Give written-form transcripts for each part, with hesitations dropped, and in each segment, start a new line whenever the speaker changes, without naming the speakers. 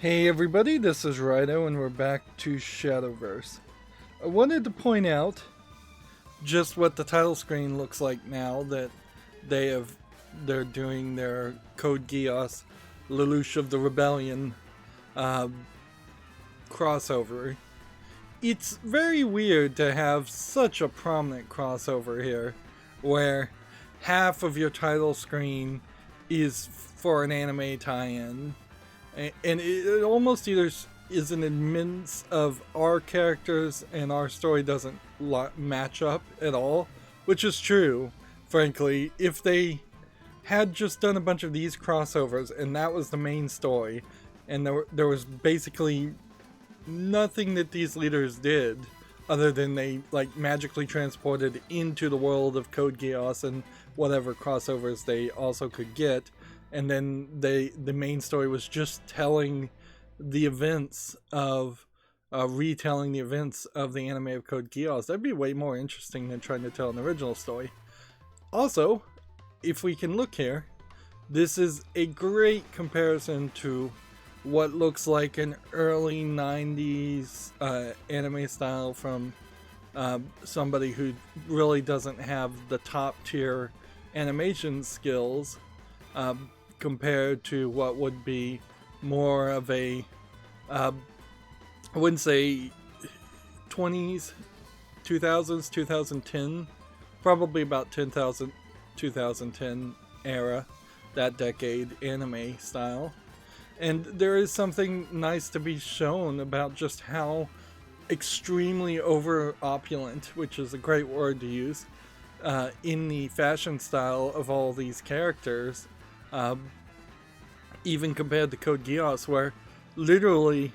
Hey everybody, this is Rydo and we're back to Shadowverse. I wanted to point out just what the title screen looks like now that they're doing their Code Geass Lelouch of the Rebellion uh, crossover. It's very weird to have such a prominent crossover here where half of your title screen is for an anime tie-in and it almost either is an admittance of our characters and our story doesn't match up at all, which is true, frankly. If they had just done a bunch of these crossovers and that was the main story, and there was basically nothing that these leaders did other than they like magically transported into the world of Code Geass and whatever crossovers they also could get, and then the main story was just telling the events of retelling the events of the anime of Code Geass. That'd be way more interesting than trying to tell an original story. Also, if we can look here, this is a great comparison to what looks like an early 90s anime style from somebody who really doesn't have the top tier animation skills compared to what would be more of a I wouldn't say 20s, 2000s, 2010, probably about 2010 era, that decade anime style. And there is something nice to be shown about just how extremely over opulent, which is a great word to use, in the fashion style of all these characters, even compared to Code Geass, where literally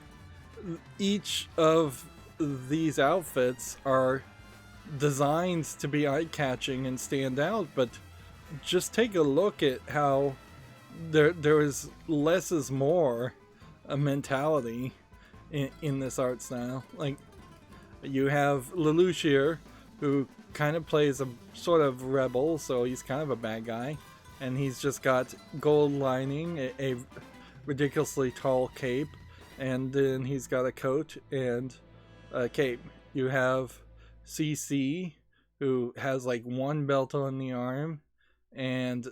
each of these outfits are designs to be eye-catching and stand out, but just take a look at how there is less is more a mentality in this art style. Like, you have Lelouch here, who kind of plays a sort of rebel, so he's kind of a bad guy, and he's just got gold lining, a ridiculously tall cape, and then he's got a coat and a cape. You have CC, who has like one belt on the arm and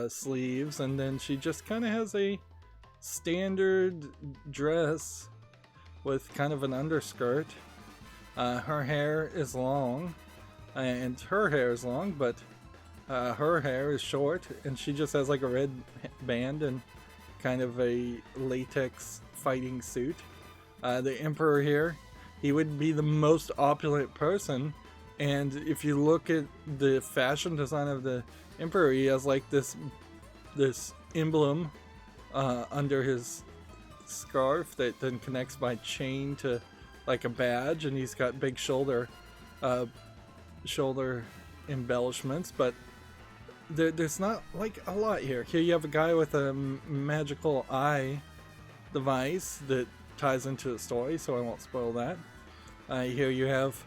sleeves, and then she just kind of has a standard dress with kind of an underskirt. Her hair is long, and her hair is long, but her hair is short, and she just has like a red band and kind of a latex fighting suit. The Emperor here, he would be the most opulent person, and if you look at the fashion design of the Emperor, he has like this emblem under his scarf that then connects by chain to like a badge, and he's got big shoulder embellishments, but there's not like a lot here. Here you have a guy with a magical eye device that ties into the story, so I won't spoil that. Here you have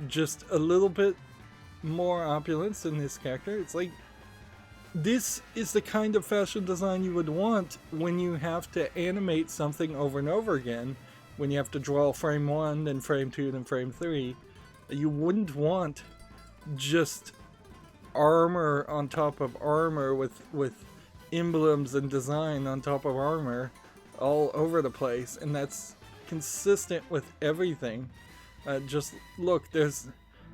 just a little bit more opulence in this character. It's like, this is the kind of fashion design you would want when you have to animate something over and over again, when you have to draw frame 1, then frame 2, then frame 3. You wouldn't want just armor on top of armor with emblems and design on top of armor all over the place, and that's consistent with everything. Just look, there's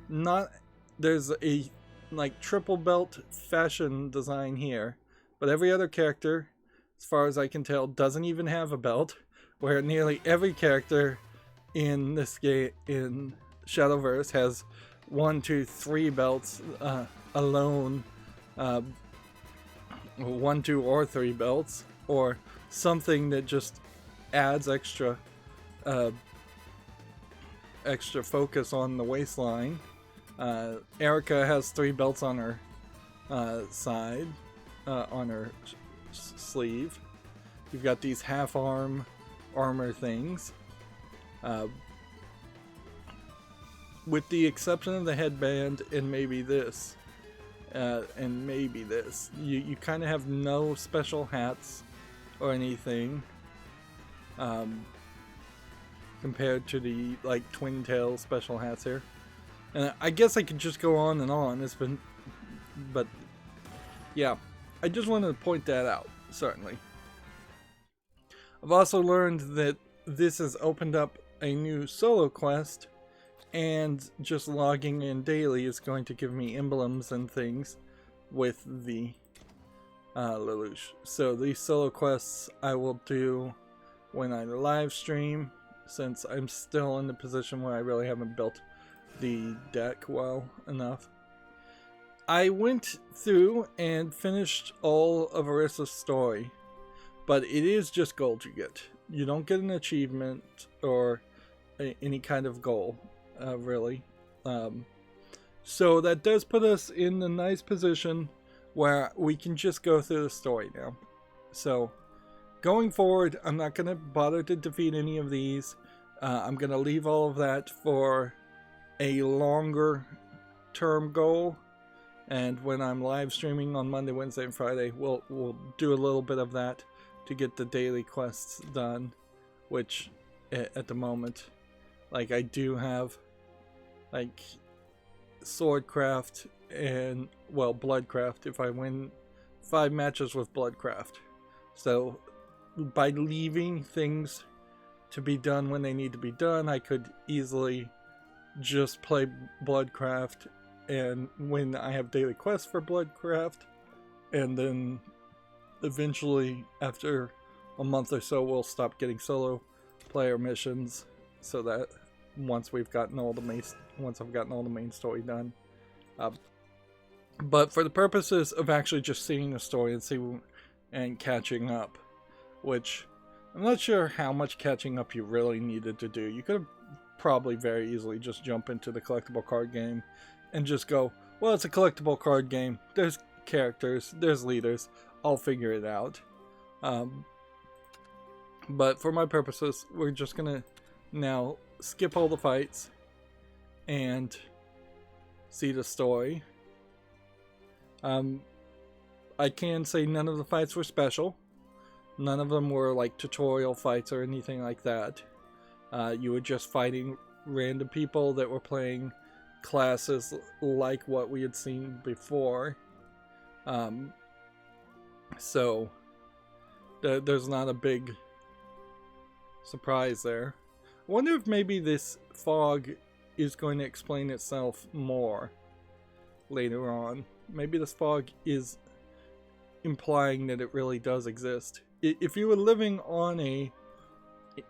a like triple belt fashion design here, but every other character, as far as I can tell, doesn't even have a belt, where nearly every character in this game in Shadowverse has 1, 2, 3 belts alone, 1, 2, or 3 belts, or something that just adds extra focus on the waistline. Erica has 3 belts on her side, on her sleeve. You've got these half-arm armor things. With the exception of the headband and maybe this, you kind of have no special hats or anything. compared to the like twin tail special hats here. And I guess I could just go on and on. It's been, but yeah, I just wanted to point that out. Certainly, I've also learned that this has opened up a new solo quest, and just logging in daily is going to give me emblems and things with the Lelouch. So these solo quests I will do when I live stream, since I'm still in the position where I really haven't built the deck well enough. I went through and finished all of Arissa's story, but it is just gold you get. You don't get an achievement or any kind of goal, really. So that does put us in a nice position where we can just go through the story now. So going forward, I'm not going to bother to defeat any of these. I'm going to leave all of that for a longer term goal. And when I'm live streaming on Monday, Wednesday, and Friday, we'll do a little bit of that to get the daily quests done. Which, at the moment, like, I do have, like, Swordcraft and, well, Bloodcraft if I win 5 matches with Bloodcraft. So by leaving things to be done when they need to be done, I could easily just play Bloodcraft, and when I have daily quests for Bloodcraft, and then eventually after a month or so we'll stop getting solo player missions, so that once I've gotten all the main story done. But for the purposes of actually just seeing the story and catching up, which I'm not sure how much catching up you really needed to do. You could have probably very easily just jump into the collectible card game and just go, well, it's a collectible card game. There's characters, there's leaders. I'll figure it out. But for my purposes, we're just gonna now skip all the fights and see the story. I can say none of the fights were special. None of them were like tutorial fights or anything like that. You were just fighting random people that were playing classes like what we had seen before. So there's not a big surprise there. I wonder if maybe this fog is going to explain itself more later on. Maybe this fog is implying that it really does exist. If you were living on a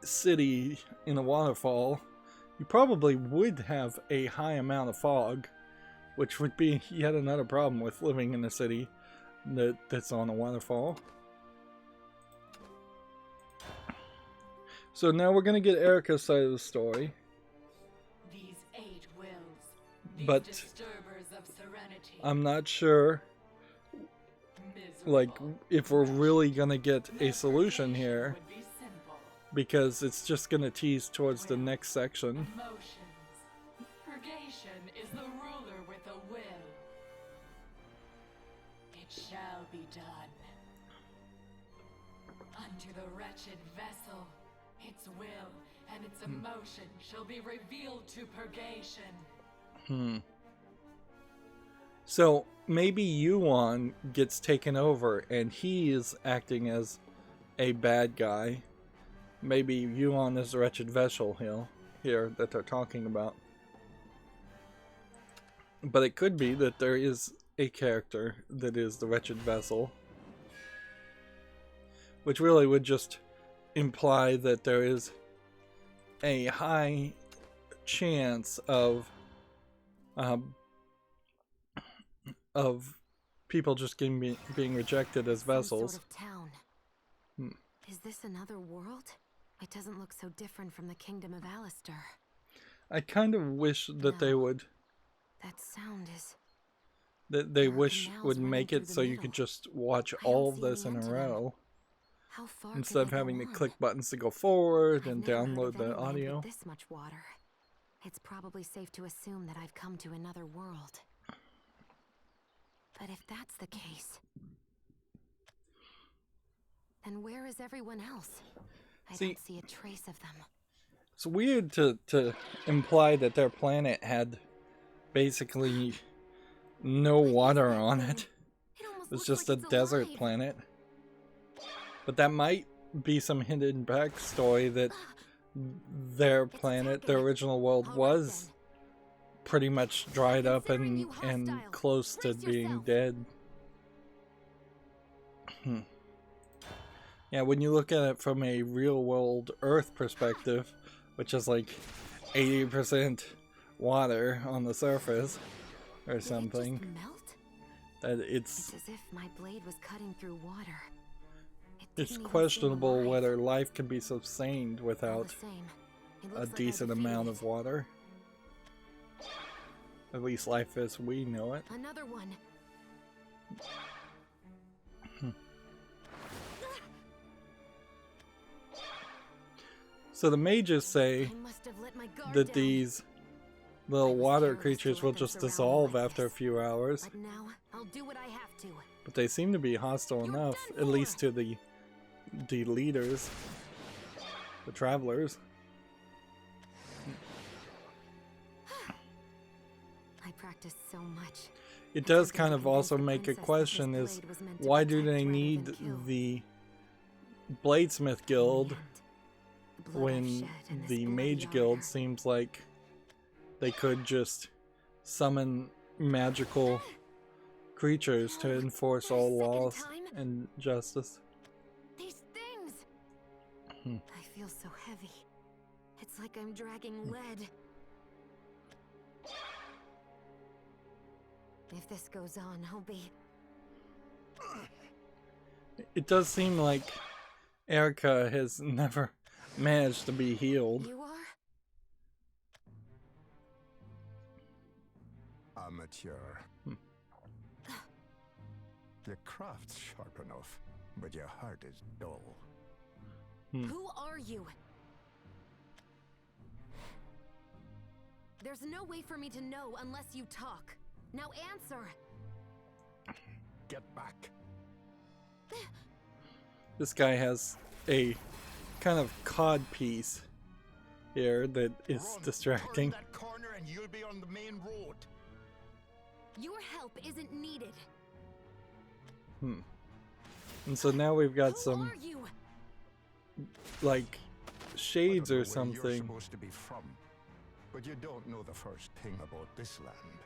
city in a waterfall, you probably would have a high amount of fog, which would be yet another problem with living in a city that's on a waterfall. So now we're going to get Erica's side of the story.
These 8 wills, these
but
disturbers of serenity.
I'm not sure, like, if we're really going to get a solution here, because it's just going to tease towards the next section.
Emotions. Purgation is the ruler with a will. It shall be done. Unto the wretched vessel, its will and its emotion shall be revealed to purgation.
So maybe Yuan gets taken over and he is acting as a bad guy. Maybe Yuan is the wretched vessel here that they're talking about. But it could be that there is a character that is the wretched vessel, which really would just imply that there is a high chance of people just being rejected as vessels.
Some sort of town. Is this another world? It doesn't look so different from the kingdom of Alistair.
I kind of wish that they would.
That sound is...
That they wish would make it so you could just watch all of this in a row.
How far
instead of having to click buttons to go forward and download the audio.
This much water. It's probably safe to assume that I've come to another world. But if that's the case, then where is everyone else? I don't see a trace of them.
It's weird to imply that their planet had basically no water on it. It was just a desert planet. But that might be some hidden backstory that their planet, their original world, was pretty much dried up and close to being dead. Yeah, when you look at it from a real world Earth perspective, which is like 80% water on the surface or something, that it's
as if my blade was cutting through water.
It's questionable whether life can be sustained without a decent amount of water. At least life as we know it.
Another one.
So the mages say that these little water creatures will just dissolve after a few hours.
But now I'll do what I have to.
But they seem to be hostile enough, at least to the leaders, the travelers.
I practiced so much.
It does kind of also make a question is, why do they need the Bladesmith Guild when the Mage Guild seems like they could just summon magical creatures to enforce all laws and justice?
These things! I feel so heavy. It's like I'm dragging lead. If this goes on, I'll be...
It does seem like Erica has never managed to be healed.
You are?
Amateur. Your craft's sharp enough, but your heart is dull.
Who are you? There's no way for me to know unless you talk. Now answer!
Get back.
This guy has a kind of cod piece here that is distracting.
Turn that corner and you'll be on the main road.
Your help isn't needed.
And so now we've got
Who
some
are you?
like shades
I
or
don't know where you're
something.
supposed to be from, but you don't know the first thing about this land.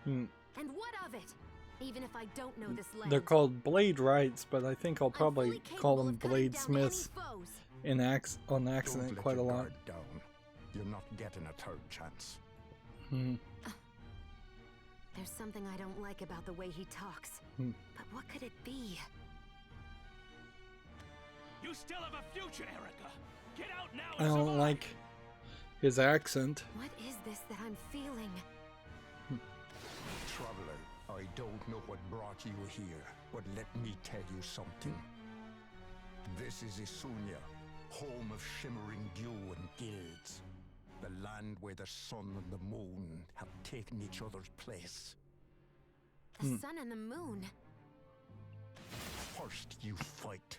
And what of it? Even if I don't know this land.
They're called blade rights, but I think I'll
I'm
probably
fully
call
capable
them
of cutting
blade
down
smiths
any foes.
on
Don't
accident
let
quite a
your
lot.
guard down. You're not getting a third chance.
There's something I don't like about the way he talks. But what could it be?
You still have a future, Erica. Get out now.
I
And
don't
survive.
like his accent.
What is this that I'm feeling?
Traveler, I don't know what brought you here, but let me tell you something. This is Isunia, home of shimmering dew and guilds. The land where the sun and the moon have taken each other's place.
The sun and the moon?
First you fight.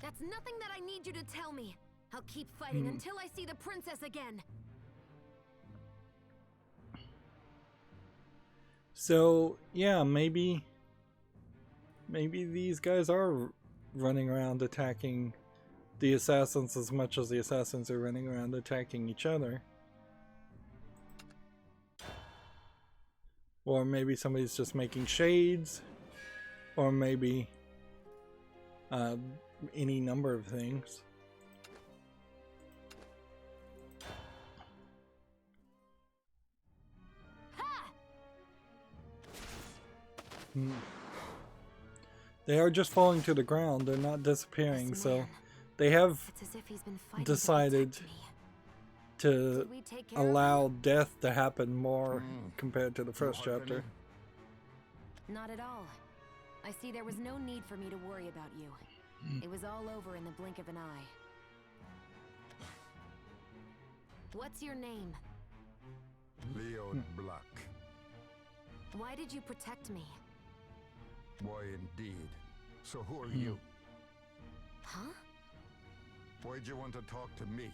That's nothing that I need you to tell me. I'll keep fighting until I see the princess again.
So yeah, maybe these guys are running around attacking the assassins as much as the assassins are running around attacking each other. Or maybe somebody's just making shades. Or maybe any number of things. They are just falling to the ground. They're not disappearing.
This
So
man,
they have
it's as if he's been fighting
decided
to protect me.
to
Did we take care of
allow death to happen more compared to the first
Not
chapter.
any.
Not at all. I see there was no need for me to worry about you. It was all over in the blink of an eye. What's your name?
Leo Black.
Why did you protect me?
Why indeed? So who are you?
Huh?
Why'd you want to talk to me?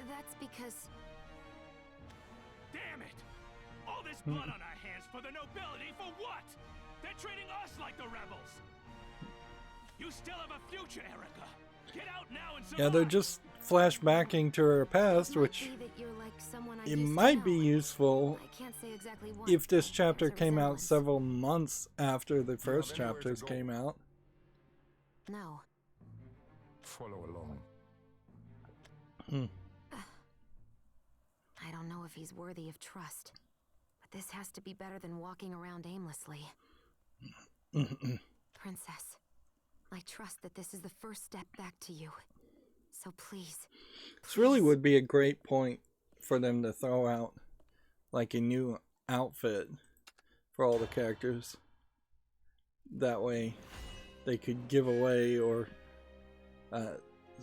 That's because...
Damn it! All this blood on our hands for the nobility for what? They're treating us like the rebels! You still have a future, Erica! Get out now and survive!
Yeah, they're just flashbacking to her past, which it might be useful if this chapter came out several months after the first chapters came out.
No.
Follow along.
I don't know if he's worthy of trust, but this has to be better than walking around aimlessly. Princess, I trust that this is the first step back to you. So please.
This really would be a great point for them to throw out like a new outfit for all the characters. That way they could give away or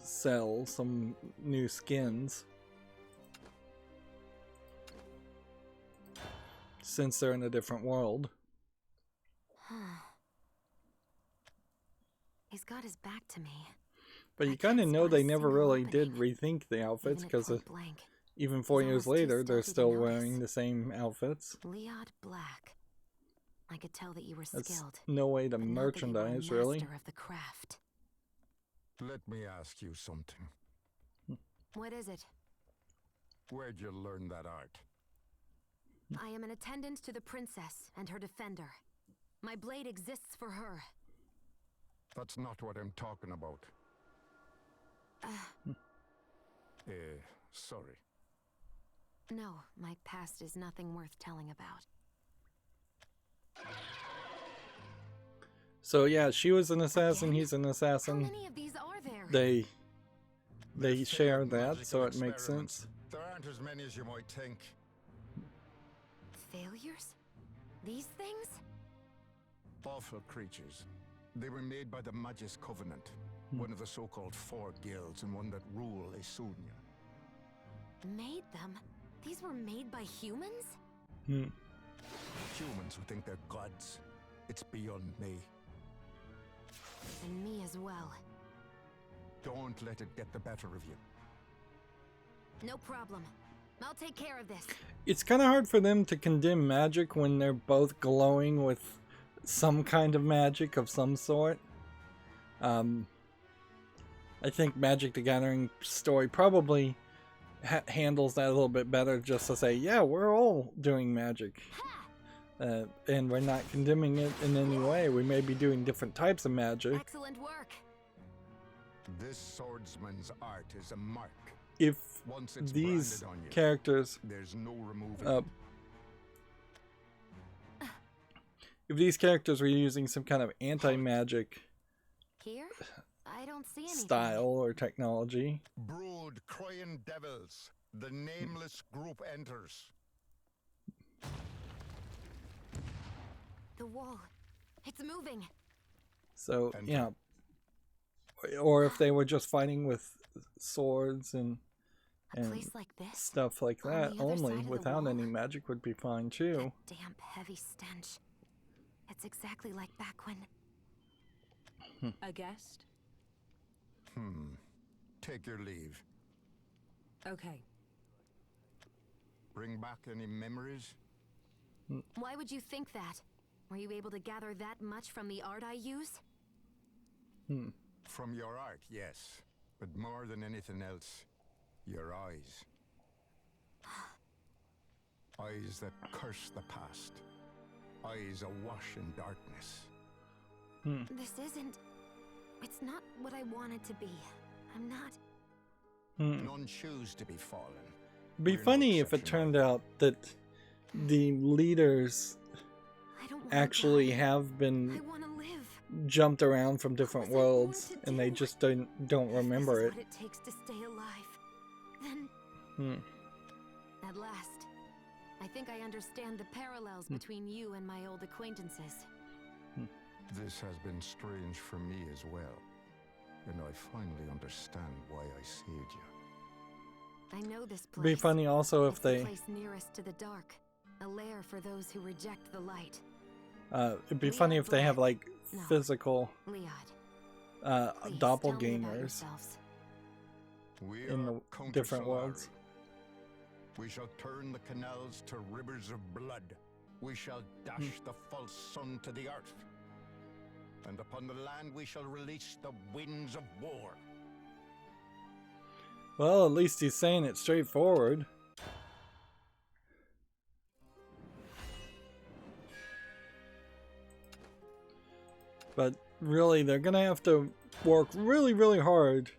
sell some new skins. Since they're in a different world.
He's got his back to me.
But you kind of know they never really did rethink the outfits, because even 4 years later, they're still wearing the same outfits.
Leod Black. I could tell that you were skilled.
That's no way to merchandise, really.
Of the craft.
Let me ask you something.
What is it?
Where'd you learn that art?
I am an attendant to the princess and her defender. My blade exists for her.
That's not what I'm talking about. Sorry.
No, my past is nothing worth telling about.
So yeah, she was an assassin, he's an assassin.
How many of these are there?
They share that, so it makes sense.
There aren't as many as you might think.
Failures? These things?
Awful creatures. They were made by the Magus Covenant, one of the so-called 4 guilds and one that rule Esunia.
Made them? These were made by humans?
Humans who think they're gods. It's beyond me.
And me as well.
Don't let it get the better of you.
No problem. I'll take care of this.
It's kind of hard for them to condemn magic when they're both glowing with some kind of magic of some sort. I think Magic the Gathering story probably handles that a little bit better, just to say, yeah, we're all doing magic. And we're not condemning it in any way. We may be doing different types of magic.
Excellent work.
This swordsman's art is a mark.
If
Once it's
these
branded on you,
characters,
there's no removing.
if these characters were using some kind of anti-magic
Here? I don't see anything.
style or technology,
Brood crying devils. The nameless group enters.
The wall. It's moving.
so yeah, or if they were just fighting with swords and
A place like this?
stuff like
On
that
the other
only,
side of the
without
wall?
any magic, would be fine too.
That damp, heavy stench. It's exactly like back when...
A guest?
Take your leave.
Okay.
Bring back any memories?
Why would you think that? Were you able to gather that much from the art I use?
From your art, yes. But more than anything else, your eyes. Eyes that curse the past. Eyes awash in darkness.
This isn't... It's not what I want it to be. I'm not...
None choose to be fallen.
It'd be
We're no
funny if it
exception.
turned out that the leaders
I don't want
actually
to die.
have
I
been
want to live.
jumped around from different
was I born
worlds,
to
and they
do?
just don't remember
This
it.
is what it takes to stay alive. Then... At last, I think I understand the parallels between you and my old acquaintances.
This has been strange for me as well. And I finally understand why I saved you.
I know this place.
It'd be funny also if
It's the
they,
place nearest to the dark, a lair for those who reject the light.
it'd be funny if they have like
No.
physical
Leod. Please, tell me about
doppelgangers
yourselves.
We
in
are
the different worlds.
We shall turn the canals to rivers of blood. We shall dash the false sun to the earth. And upon the land we shall release the winds of war.
Well, at least he's saying it straightforward. But really, they're gonna have to work really, really hard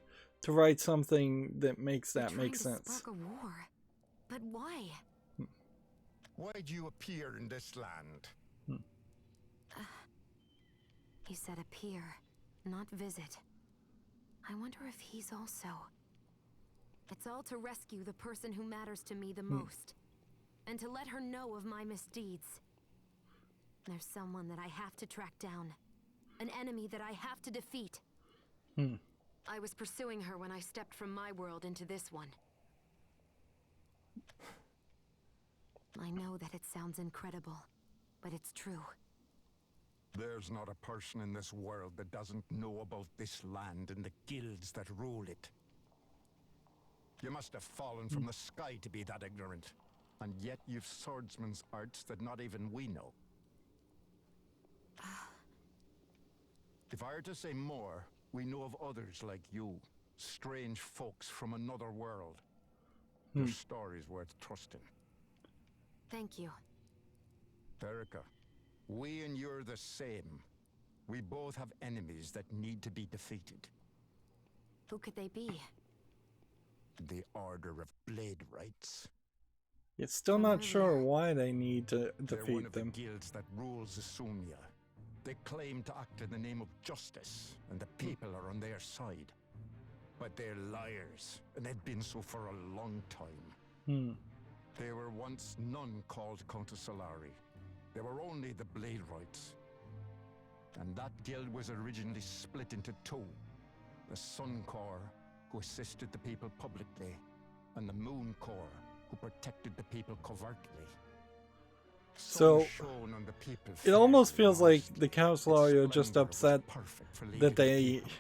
to write something that makes that make sense.
Spark a war. But why?
Why do you appear in this land?
He said appear, not visit. I wonder if he's also... It's all to rescue the person who matters to me the most. And to let her know of my misdeeds. There's someone that I have to track down. An enemy that I have to defeat. I was pursuing her when I stepped from my world into this one. I know that it sounds incredible, but it's true.
There's not a person in this world that doesn't know about this land and the guilds that rule it. You must have fallen from the sky to be that ignorant. And yet you've swordsman's arts that not even we know. If I were to say more, we know of others like you. Strange folks from another world. Their stories worth trusting.
Thank you.
Erica, we and you're the same. We both have enemies that need to be defeated.
Who could they be?
The Order of Blade Rights.
It's still not sure why they need to
They're one
defeat
of
them.
the guilds that rules Isunia. They claim to act in the name of justice, and the people are on their side. But they're liars, and they've been so for a long time. They were once none called Countess Solari. They were only the Blade Rights. And that guild was originally split into two. The Sun Corps, who assisted the people publicly, and the Moon Corps, who protected the people covertly.
So,
Shone on the people
it almost
fairly
feels like
honest.
the council
Its
are just
splendor was
upset
perfect for leading
that
the
they
people.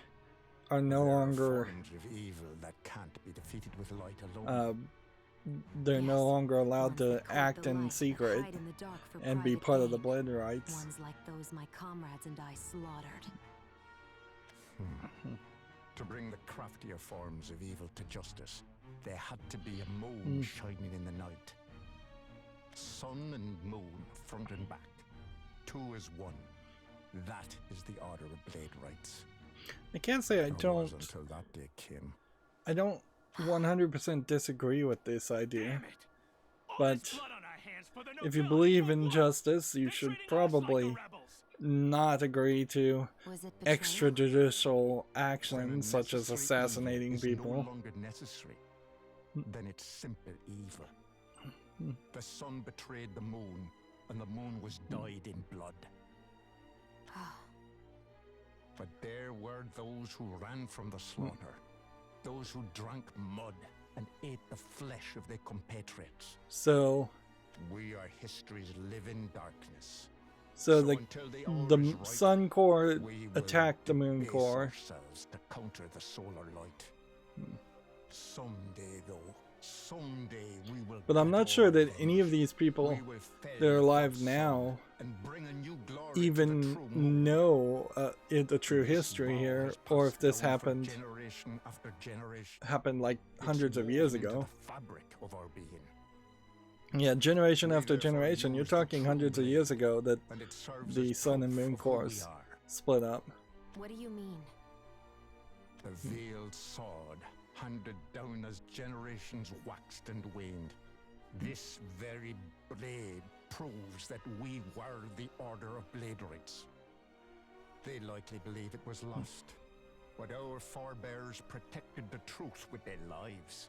are no
There are
longer
forms of evil that can't be defeated with light alone.
they're no
Yes,
longer allowed
ones
to
that court
act
the
in
light, that
secret
hide in the dark for
and be
private
part of the
gain.
Blade Rights.
Ones like those my comrades and I slaughtered.
To bring the craftier forms of evil to justice, there had to be a moon shining in the night. Sun and moon, front and back. Two as one. That is the Order of Blade Rights.
I can't say I
Or was
don't
until that day came.
100% disagree with this idea.
Damn it. All
But
this blood on our hands for the
if you
nobility
believe
for
in
what?
justice, you
They're
should
treating us like the
probably
rebels.
not agree to
Was it betrayal?
extrajudicial
When
actions such as
unnecessary
assassinating
evil is
people.
no longer necessary, then it's simple evil. The sun betrayed the moon, and the moon was dyed in blood. But there were those who ran from the slaughter, those who drank mud and ate the flesh of their compatriots.
So
We are history's living darkness.
the
until the hour is right,
Sun Core
we will
attacked the Moon
base
Core.
ourselves to counter the solar light. Someday, though, someday we will.
But I'm
get
not sure
our
that any of
revenge.
these people
We will fell
that are
the
alive
false
now
sun and bring a new glory to the
even
true moon.
know the true
This
history
law
here,
has
or if
passed
this
down for
happened
generation after generation.
like
It's
hundreds of years
woven into
ago.
the fabric of our being,
Yeah, generation
We
after
therefore
generation. You're
use the
talking
true
hundreds of
blade,
years ago that
and it serves
the
as
Sun and
proof
Moon
of who we
cores
are.
split up.
What do you mean?
The veiled sword, handed down as generations waxed and waned. This very blade proves that we were the Order of Blade Rights. They likely believe it was lost, but our forebears protected the truth with their lives.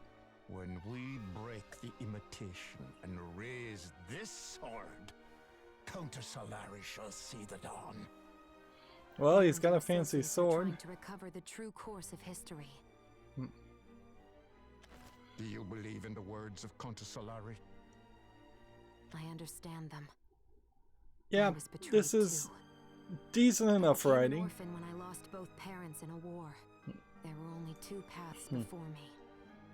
When we break the imitation and raise this sword, Countess Solari shall see the dawn.
Well, he's got a
Angel
fancy
associates are
sword.
trying to recover the true course of history.
Do you believe in the words of Countess Solari?
I understand them.
Yeah,
I was betrayed
this is
too.
decent enough
I became an
writing.
orphan when I lost both parents in a war. There were only two paths before me.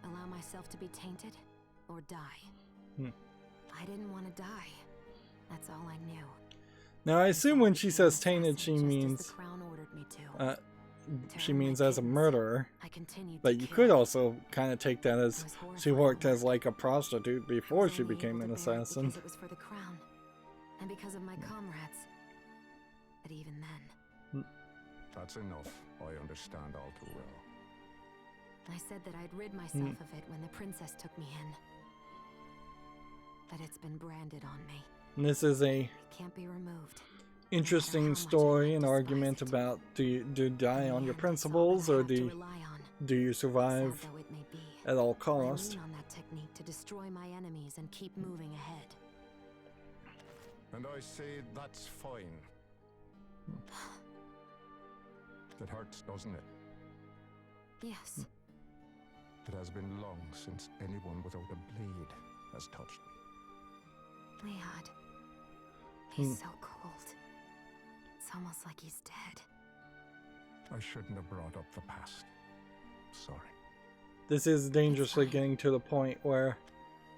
Allow myself to be tainted, or die. I didn't want to die. That's all I knew.
Now I assume when she says
Became an
tainted, she
assassin just as
means
the crown ordered me to.
she means as a murderer.
I continued
But
to
you
kill.
could also kind of take that as
I was horrified
she worked
of
as like a prostitute before
was
she
only
became
able
an
to bear it
assassin.
Because it was for the crown, and because of my comrades. But even then,
That's enough. I understand all too well.
I said that I'd rid myself of it when the princess took me in. But it's been branded on me.
And this is a
It can't be removed.
interesting
much I
story
might
and
despise
argument
it.
about do you die
In
on
the
your
end,
principles
it's all
or
that I have to rely on.
do you survive
Sad though it may be,
at all
I
cost?
lean on that technique to destroy my enemies and keep moving ahead.
And I say that's fine. That hurts, doesn't it?
Yes.
It has been long since anyone without a blade has touched me.
Leod. He's so cold. It's almost like he's dead.
I shouldn't have brought up the past. Sorry.
This is dangerously
fine.
getting to the point where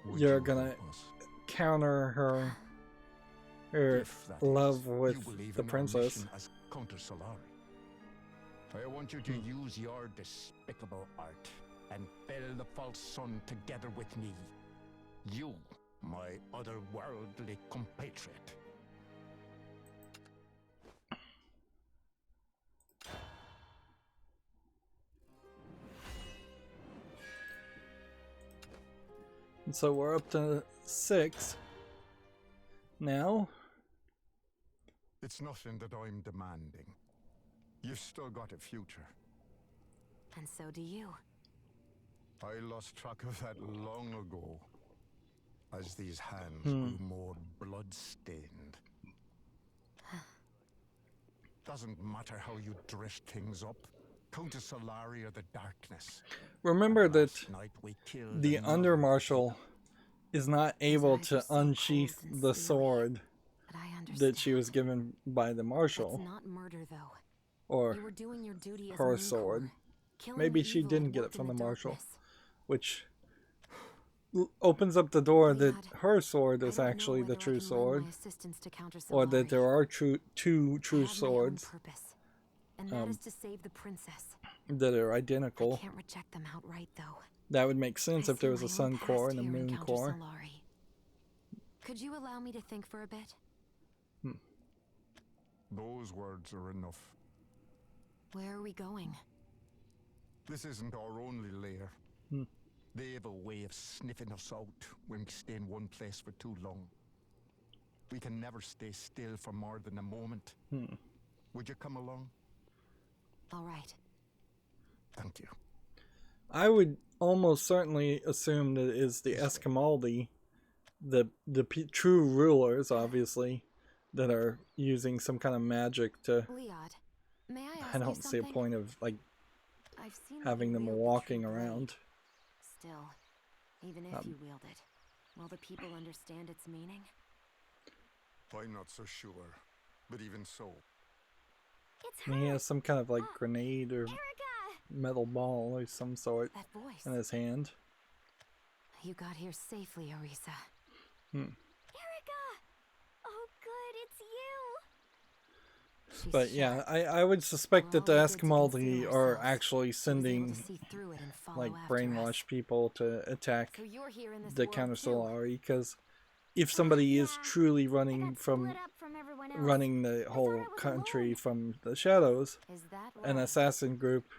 Would
you're
you
gonna
help us?
counter her
If that
love
is,
with
you believe
the
in our
princess.
mission as Counter Solari. I want you to use your despicable art and fell the false sun together with me. You, my otherworldly compatriot.
And so we're up to 6 now.
It's nothing that I'm demanding. You've still got a future.
And so do you.
I lost track of that long ago, as these hands grew more blood-stained. Doesn't matter how you dress things up. Count Solari or the darkness.
Remember that
Last night we killed
the
another
under marshal is not able
eyes
to
are so
unsheath
cold and
the
steely.
sword
But I understand.
that she was given by the marshal,
That's not murder, though.
or
You were doing your duty as
her
Moon
sword.
Corps, killing
Maybe
the
she
evil
didn't
that
get it
worked
from
in
the marshal,
darkness.
which opens up the door that
Leod,
her sword
I
is
don't know
actually the
whether I
true
can lend
sword,
my assistance to counter
or that
Solari.
there are two
I
true
have my own
swords
purpose, and that is to save the princess.
that are
I
identical.
can't reject them outright, though.
That would make sense
I
if there
see
was a
my own
sun core
past
and a
here in
moon
Counter
core.
Solari. Could you allow me to think for a bit?
Those words are enough.
Where are we going?
This isn't our only lair. They have a way of sniffing us out when we stay in one place for too long. We can never stay still for more than a moment. Would you come along?
All right.
Thank you.
I would almost certainly assume that it is the Esquimaldi, the true rulers, obviously, that are using some kind of magic to.
Leod, may I ask
I
you
don't see a
something?
point of like
I've seen that
having
you
them
wield the
walking
true blade.
around.
Still, even if you wield it, will the people understand its meaning?
I'm not so sure, but even so.
It's
And
her!
he has some kind of like grenade or
Erica!
metal ball of some sort
That voice.
in his hand.
You got here safely, Orisa.
Erica! Oh, good, it's you!
She's
But yeah,
sharp.
I would suspect that the
We're all good to
Esquimaldi
conceal
are
ourselves.
actually
She was able to
sending
see through it and follow
like
after us.
brainwash people to attack
So you're here in this
the
world
counter
too.
Solari, because if somebody is
Yeah,
truly
I
running
got
from
split up from everyone else.
running the
I
whole
thought I was
country
alone.
from the shadows,
Is that
an
right?
assassin group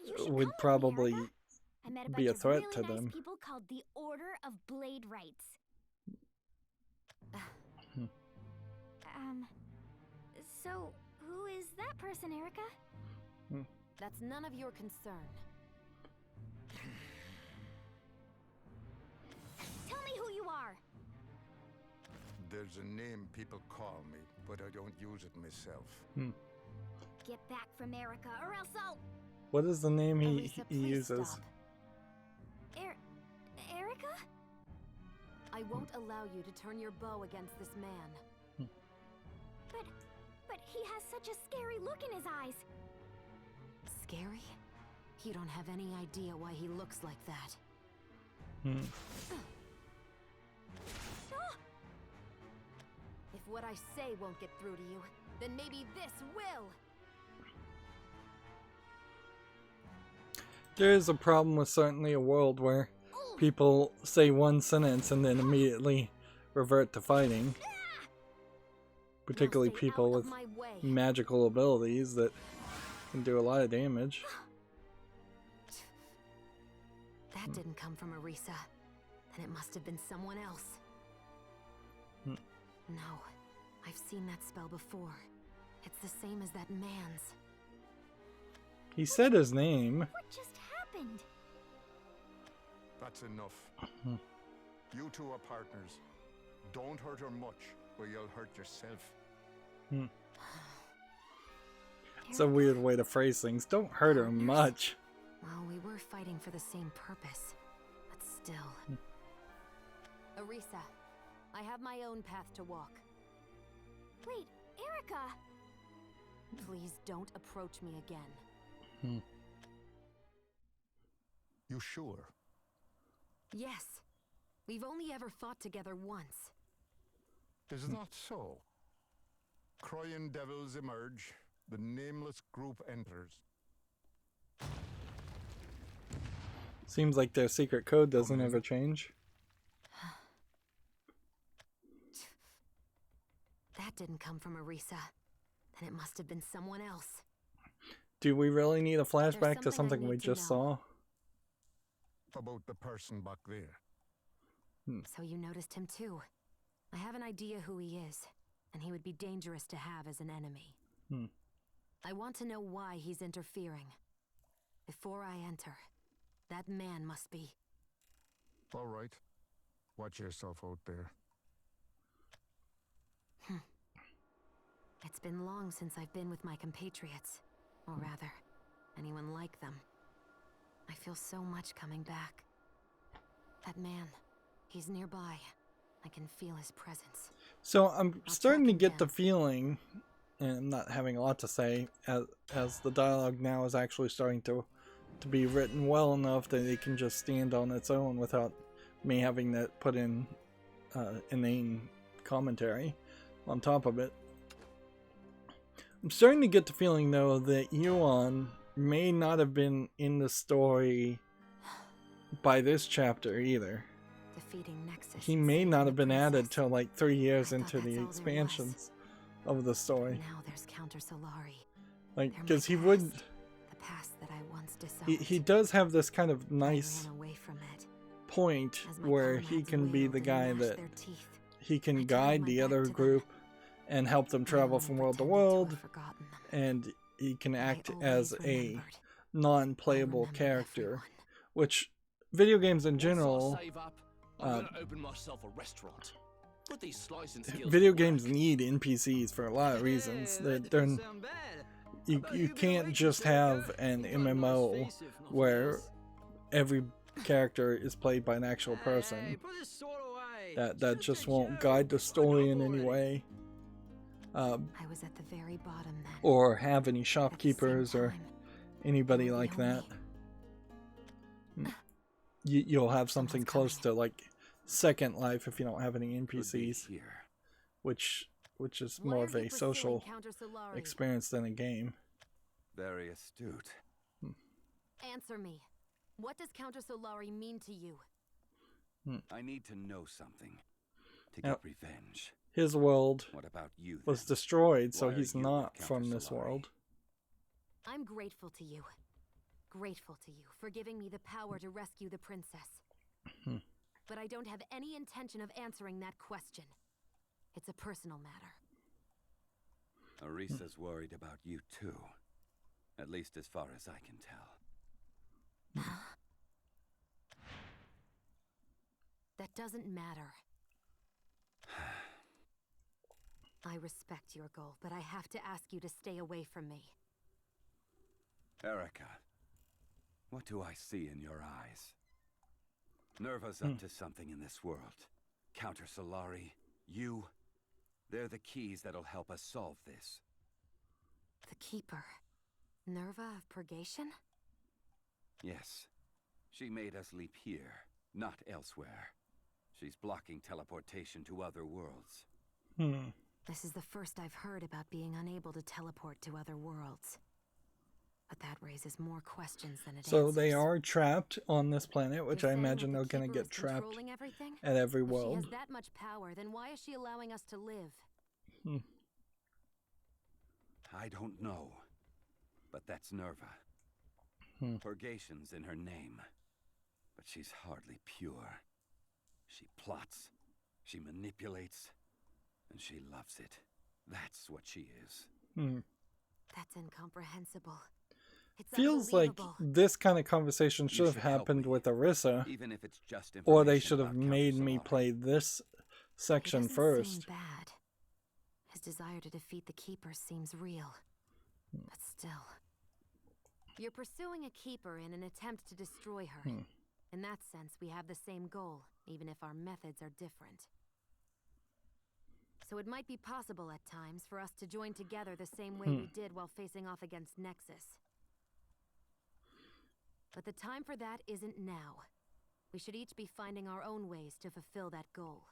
You should
would
come with me,
probably
Erica. I met a
be
bunch
a
of
threat
really
to
nice
them.
people called the Order of Blade Rights. So who is that person, Erica?
That's none of your concern.
Tell me who you are.
There's a name people call me, but I don't use it myself.
Get back from Erica, or else I'll...
What is the name he
Orisa, please
uses?
stop.
Erica?
I won't allow you to turn your bow against this man.
But He has such a scary look in his eyes.
Scary? You don't have any idea why he looks like that. If what I say won't get through to you, then maybe this will!
There is a problem with certainly a world where people say one sentence and then immediately revert to fighting. Particularly people with magical abilities that can do a lot of damage.
That didn't come from Arisa. Then it must have been someone else. No, I've seen that spell before. It's the same as that man's.
He said his name.
What just happened?
That's enough. You two are partners. Don't hurt her much, or you'll hurt yourself.
It's a weird way to phrase things. Don't hurt her much.
Well, we were fighting for the same purpose, but still. Arisa, I have my own path to walk.
Wait, Erica!
Please don't approach me again.
You sure?
Yes. We've only ever fought together once.
Is that so? Crying devils emerge. The nameless group enters.
Seems like their secret code doesn't ever change.
That didn't come from Arisa. Then it must have been someone else.
Do we really need a flashback to something we just saw?
About the person back there.
So you noticed him too. I have an idea who he is, and he would be dangerous to have as an enemy. I want to know why he's interfering. Before I enter, that man must be...
All right. Watch yourself out there.
It's been long since I've been with my compatriots. Or rather, anyone like them. I feel so much coming back. That man, he's nearby. I can feel his presence.
So I'm starting to get the feeling, and I'm not having a lot to say, as the dialogue now is actually starting to be written well enough that it can just stand on its own without me having to put in inane commentary on top of it. I'm starting to get the feeling, though, that Yuan may not have been in the story by this chapter either.
Defeating Nexus.
He may not have been added till like 3 years into the expansions of the story.
Now there's Counter Solari.
Like, because he would...
The past that I once disowned.
He does have this kind of nice point where he can be the guy that he can guide the other group and help them travel from world to world, and he can act as a non-playable character, which video games in general, video games need NPCs for a lot of reasons. You can't just have an MMO where every character is played by an actual person. That just won't guide the story in any way.
I was at the very bottom then.
Or have any shopkeepers or anybody like that. You'll have something close to like Second Life if you don't have any NPCs, which is more of a social experience than a game.
Very astute.
Answer me. What does Counter Solari mean to you?
I need to know something to get revenge.
His world
What about you,
was
then?
destroyed, so
Why are
he's
you
not
with
from
Counter
this
Solari?
world.
I'm grateful to you. Grateful to you for giving me the power to rescue the princess. But I don't have any intention of answering that question. It's a personal matter.
Arisa's worried about you too. At least as far as I can tell.
That doesn't matter. I respect your goal, but I have to ask you to stay away from me.
Erica, what do I see in your eyes? Nerva's up to something in this world. Counter Solari, you, they're the keys that'll help us solve this.
The Keeper. Nerva of Purgation?
Yes. She made us leap here, not elsewhere. She's blocking teleportation to other worlds.
This is the first I've heard about being unable to teleport to other worlds. But that raises more questions than it
So
answers.
they are trapped on this planet, which
You're
I
saying
imagine
that
they're
the
going to
Keeper
get
is
trapped
controlling everything?
at every
If she
world.
has that much power, then why is she allowing us to live?
I don't know. But that's Nerva. Purgation's in her name. But she's hardly pure. She plots, she manipulates, and she loves it. That's what she is.
That's incomprehensible. It's
Feels like
unbelievable.
this kind of conversation should have
should help
happened
me,
with Arissa,
Even if it's just
or they
information
should have
about
made me
Counter-Solar.
play this
He
section
doesn't
first.
seem bad. His desire to defeat the Keeper seems real. But still. You're pursuing a Keeper in an attempt to destroy her. In that sense, we have the same goal, even if our methods are different. So it might be possible at times for us to join together the same way we did while facing off against Nexus. But the time for that isn't now. We should each be finding our own ways to fulfill that goal.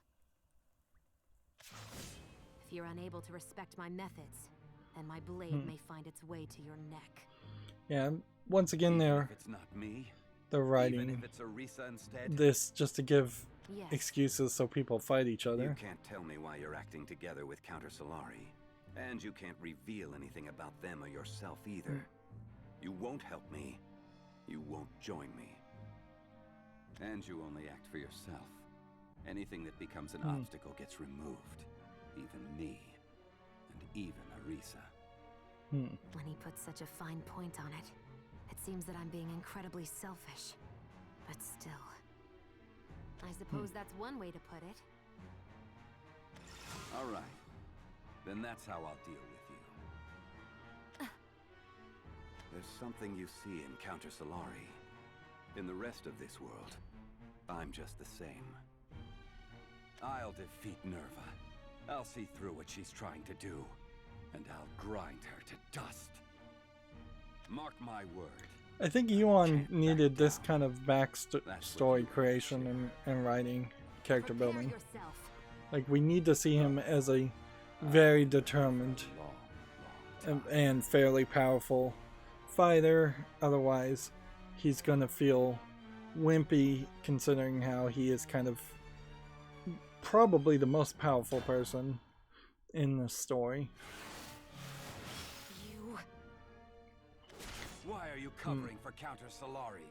If you're unable to respect my methods, then my blade may find its way to your neck.
Yeah, once again,
Even
they're
if it's not me, even
writing
if it's Arissa instead,
this just to give
Yes.
excuses so people fight each
you
other.
can't tell me why you're acting together with Counter-Solari. And you can't reveal anything about them or yourself either. You won't help me. You won't join me. And you only act for yourself. Anything that becomes an obstacle gets removed. Even me. And even Arissa.
When he puts such a fine point on it, it seems that I'm being incredibly selfish. But still. I suppose that's one way to put it.
All right. Then that's how I'll deal with you. There's something you see in Counter-Solari. In the rest of this world, I'm just the same. I'll defeat Nerva. I'll see through what she's trying to do. And I'll grind her to dust. Mark my word.
I think Yuan needed this kind of backstory creation and writing, character
Prepare
building.
yourself.
Like, we need to see him as a very determined
Long
and fairly powerful fighter. Otherwise, he's gonna feel wimpy, considering how he is kind of probably the most powerful person in this story.
You.
Why are you covering for Counter-Solari?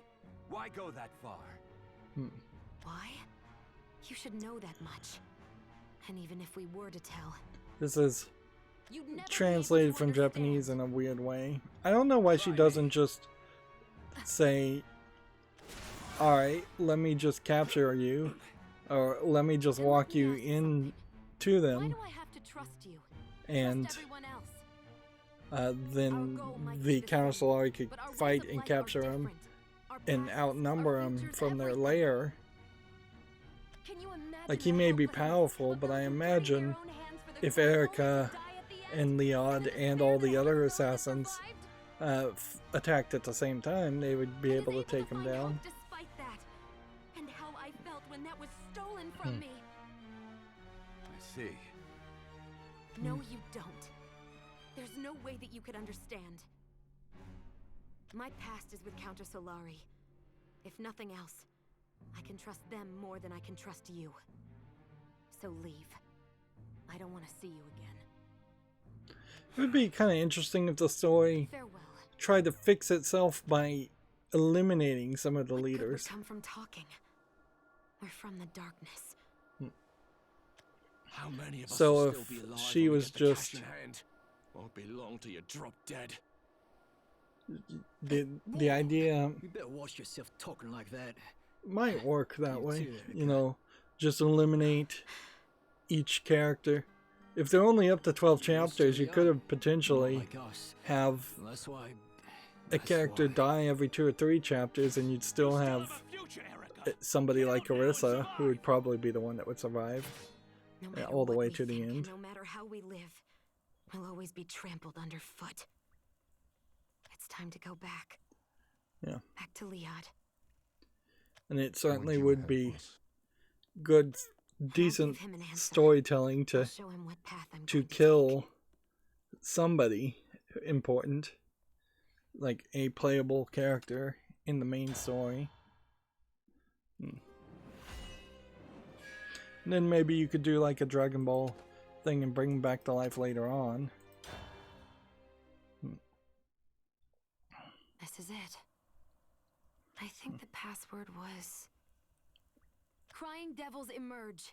Why go that far?
Why? You should know that much. And even if we were to tell,
This is
you'd never be able to
translated from
understand.
Japanese in a weird way. I don't know why she doesn't just say, alright, let me just capture you, or let me just
Then
walk
let me
you
ask you
in
something.
to
Why
them,
do I have to trust you?
and
Trust everyone else.
then
Our goal might be
the
the
Counter
same,
Solari could
but our ways
fight
of
and
life are
capture him
different. Our
and
pasts,
outnumber
our
him
futures,
from their
everything.
lair.
Can you imagine
Like, he
the
may be
helplessness
powerful,
of
but
those
I
who dirty
imagine
their own hands for the
if
good only to
Erica
die at the end?
and Leod
The
and
despair
all the
that
other
those that
assassins
survived?
attacked at the same time, they would be
I was
able to take him
find hope
down.
Despite that, and how I felt when that was stolen from me.
I see.
No, you don't. There's no way that you could understand. My past is with Counter Solari. If nothing else, I can trust them more than I can trust you. So leave. I don't want to see you again.
It would be kind of interesting if the story
Farewell.
tried to fix itself by eliminating some of the
What good would
leaders.
come from talking? Or from the darkness?
How many of us
So
will
if
still be alive
she
when we
was
get the cash
just-
in hand? Won't be long till you drop dead.
The idea
You better watch yourself talking like that.
might work that
You
way,
too,
you know, just eliminate each character. If they're only up to 12 chapters, you could have
Not
potentially
like us.
have
That's why.
a character die every 2 or 3 chapters, and you'd still have
Future, Erica.
somebody like Arissa, who would probably be the one that would survive
No matter
all the
what
way
we
to the
think,
end.
No matter how we live, we'll always be trampled underfoot. time to go back.
Yeah.
Back to Liad.
And it certainly
you
would
help
be
us?
good,
And I'll
decent
give him an answer.
storytelling
I'll
to
show him what path I'm
to
going to
kill
take.
somebody important, like a playable character in the main story. And then maybe you could do like a Dragon Ball thing and bring him back to life later on.
This is it. I think the password was... Crying devils emerge.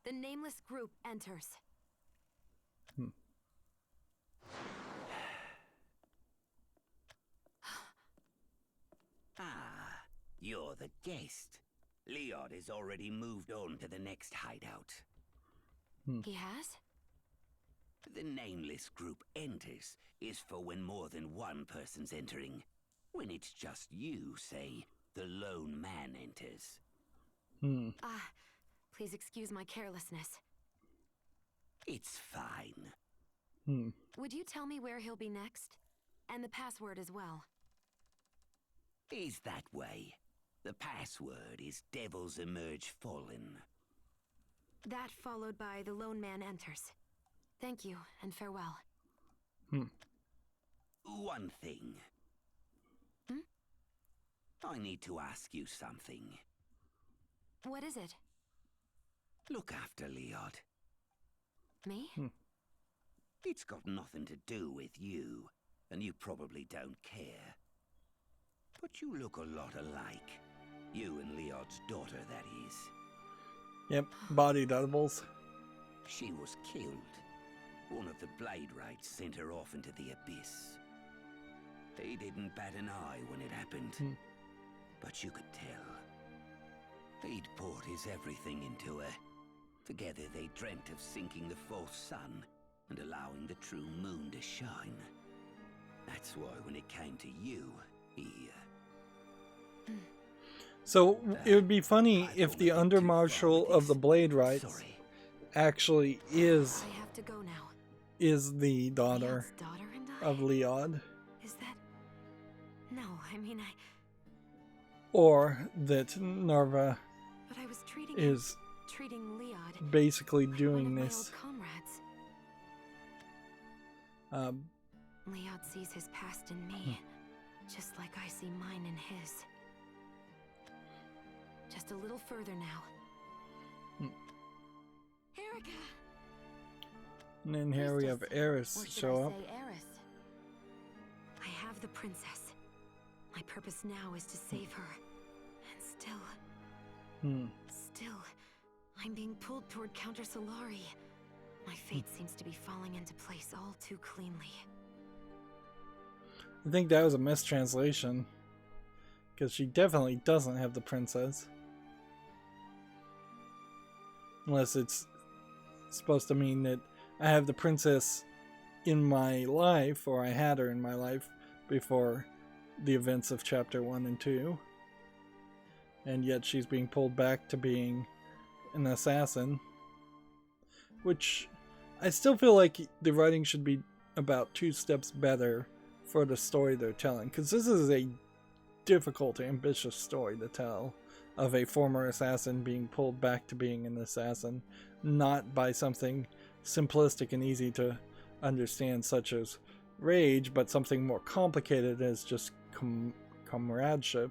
The nameless group enters.
Ah, you're the guest. Liad has already moved on to the next hideout.
He has?
The nameless group enters is for when more than one person's entering. When it's just you, say, the lone man enters.
Ah, please excuse my carelessness.
It's fine.
Would you tell me where he'll be next? And the password as well.
Is that way. The password is Devils Emerge Fallen.
That followed by the lone man enters. Thank you, and farewell.
One thing. I need to ask you something.
What is it?
Look after Liad.
Me?
It's got nothing to do with you, and you probably don't care. But you look a lot alike. You and Liad's daughter, that is.
Yep, body doubles.
She was killed. One of the Blade Rights sent her off into the abyss. They didn't bat an eye when it happened. But you could tell. He'd poured his everything into her. Together they dreamt of sinking the false sun and allowing the true moon to shine. That's why when it came to you, he...
So it would be funny if the Under Marshal of the Blade Rights
Sorry.
actually is
I have to go now.
the daughter
Liad's daughter and I?
of Liad,
Is that... No, I mean,
or that Narva
But I was treating
is
Liad
basically
like
doing
one of
this.
my old comrades. Liad sees his past in me, just like I see mine in his. Just a little further now. Erica!
And then here we have Eris
Or should
show
I
up.
say Eris? I have the princess. My purpose now is to save her. And still, I'm being pulled toward Counter Solari. My fate seems to be falling into place all too cleanly.
I think that was a mistranslation, because she definitely doesn't have the princess. Unless it's supposed to mean that I have the princess in my life, or I had her in my life before the events of chapter 1 and 2. And yet she's being pulled back to being an assassin. Which I still feel like the writing should be about 2 steps better for the story they're telling. Because this is a difficult, ambitious story to tell. Of a former assassin being pulled back to being an assassin. Not by something simplistic and easy to understand such as rage, but something more complicated as just comradeship.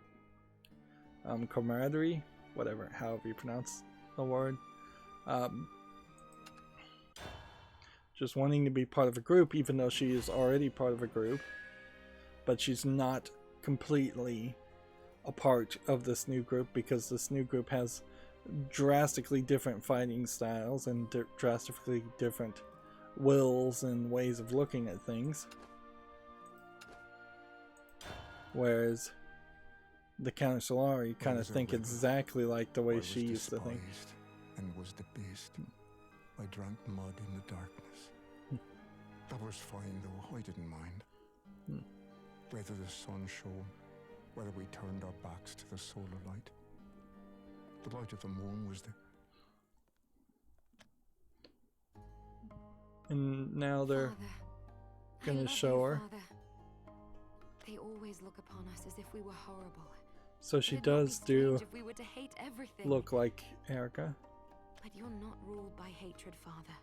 Camaraderie? Whatever, however you pronounce the word. Just wanting to be part of a group, even though she is already part of a group. But she's not completely a part of this new group, because this new group has drastically different fighting styles and drastically different wills and ways of looking at things. Whereas the Counter Solari kind of think exactly like the way she used to think.
And was debased. I drank mud in the darkness. That was fine though, I didn't mind. Whether the sun shone, whether we turned our backs to the solar light. The light of the moon was there.
And now they're
Father,
gonna
I love
show
you,
her.
Father. They always look upon us as if we were horrible.
So she
Would it not be
does do
strange if we were to hate everything?
look like Erica.
But you're not ruled by hatred, Father.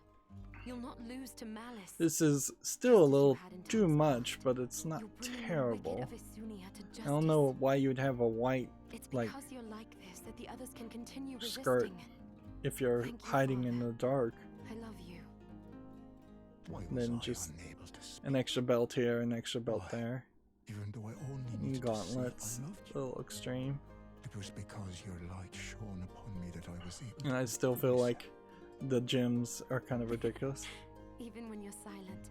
You'll not lose to malice.
This is still a little too much, but it's not terrible. I don't know why you'd have a white, like,
you're like this that the others can continue
skirt
resisting.
if you're
Thank you,
hiding in
Father.
the dark.
I love you.
Why
And
was
then
I
just
unable to speak?
an extra belt here, an extra belt
Why?
there.
Even though I only
And
needed
gauntlets,
to say I loved
a
you.
little extreme.
It was because your light shone upon me that I was able
And I still feel like the gems are kind of ridiculous.
Even when you're silent.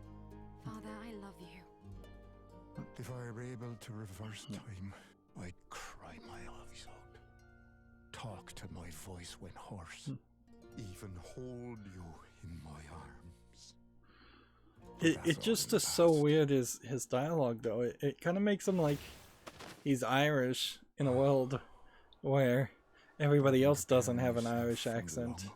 Father, I love you.
If I were able to reverse time, I'd cry my eyes out. Talk till my voice went hoarse. Even hold you in my arms.
It just is so weird, his dialogue, though. It kind of makes him like he's Irish in a world where everybody else doesn't have an Irish accent.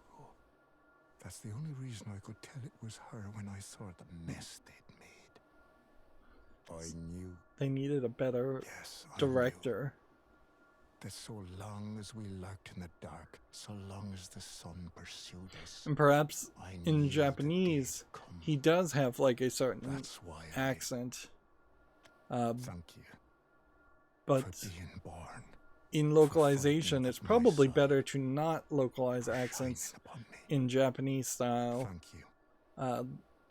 That's the only reason I could tell it was her when I saw the mess they'd made. I knew.
They needed a better
Yes, I
director.
knew that so long as we lurked in the dark, so long as the sun pursued us,
And perhaps
I knew
in
the day
Japanese,
would come.
he does have like a certain
That's why
accent.
Thank you
But
for being born.
in localization, it's probably better to not localize accents in Japanese style
Thank you.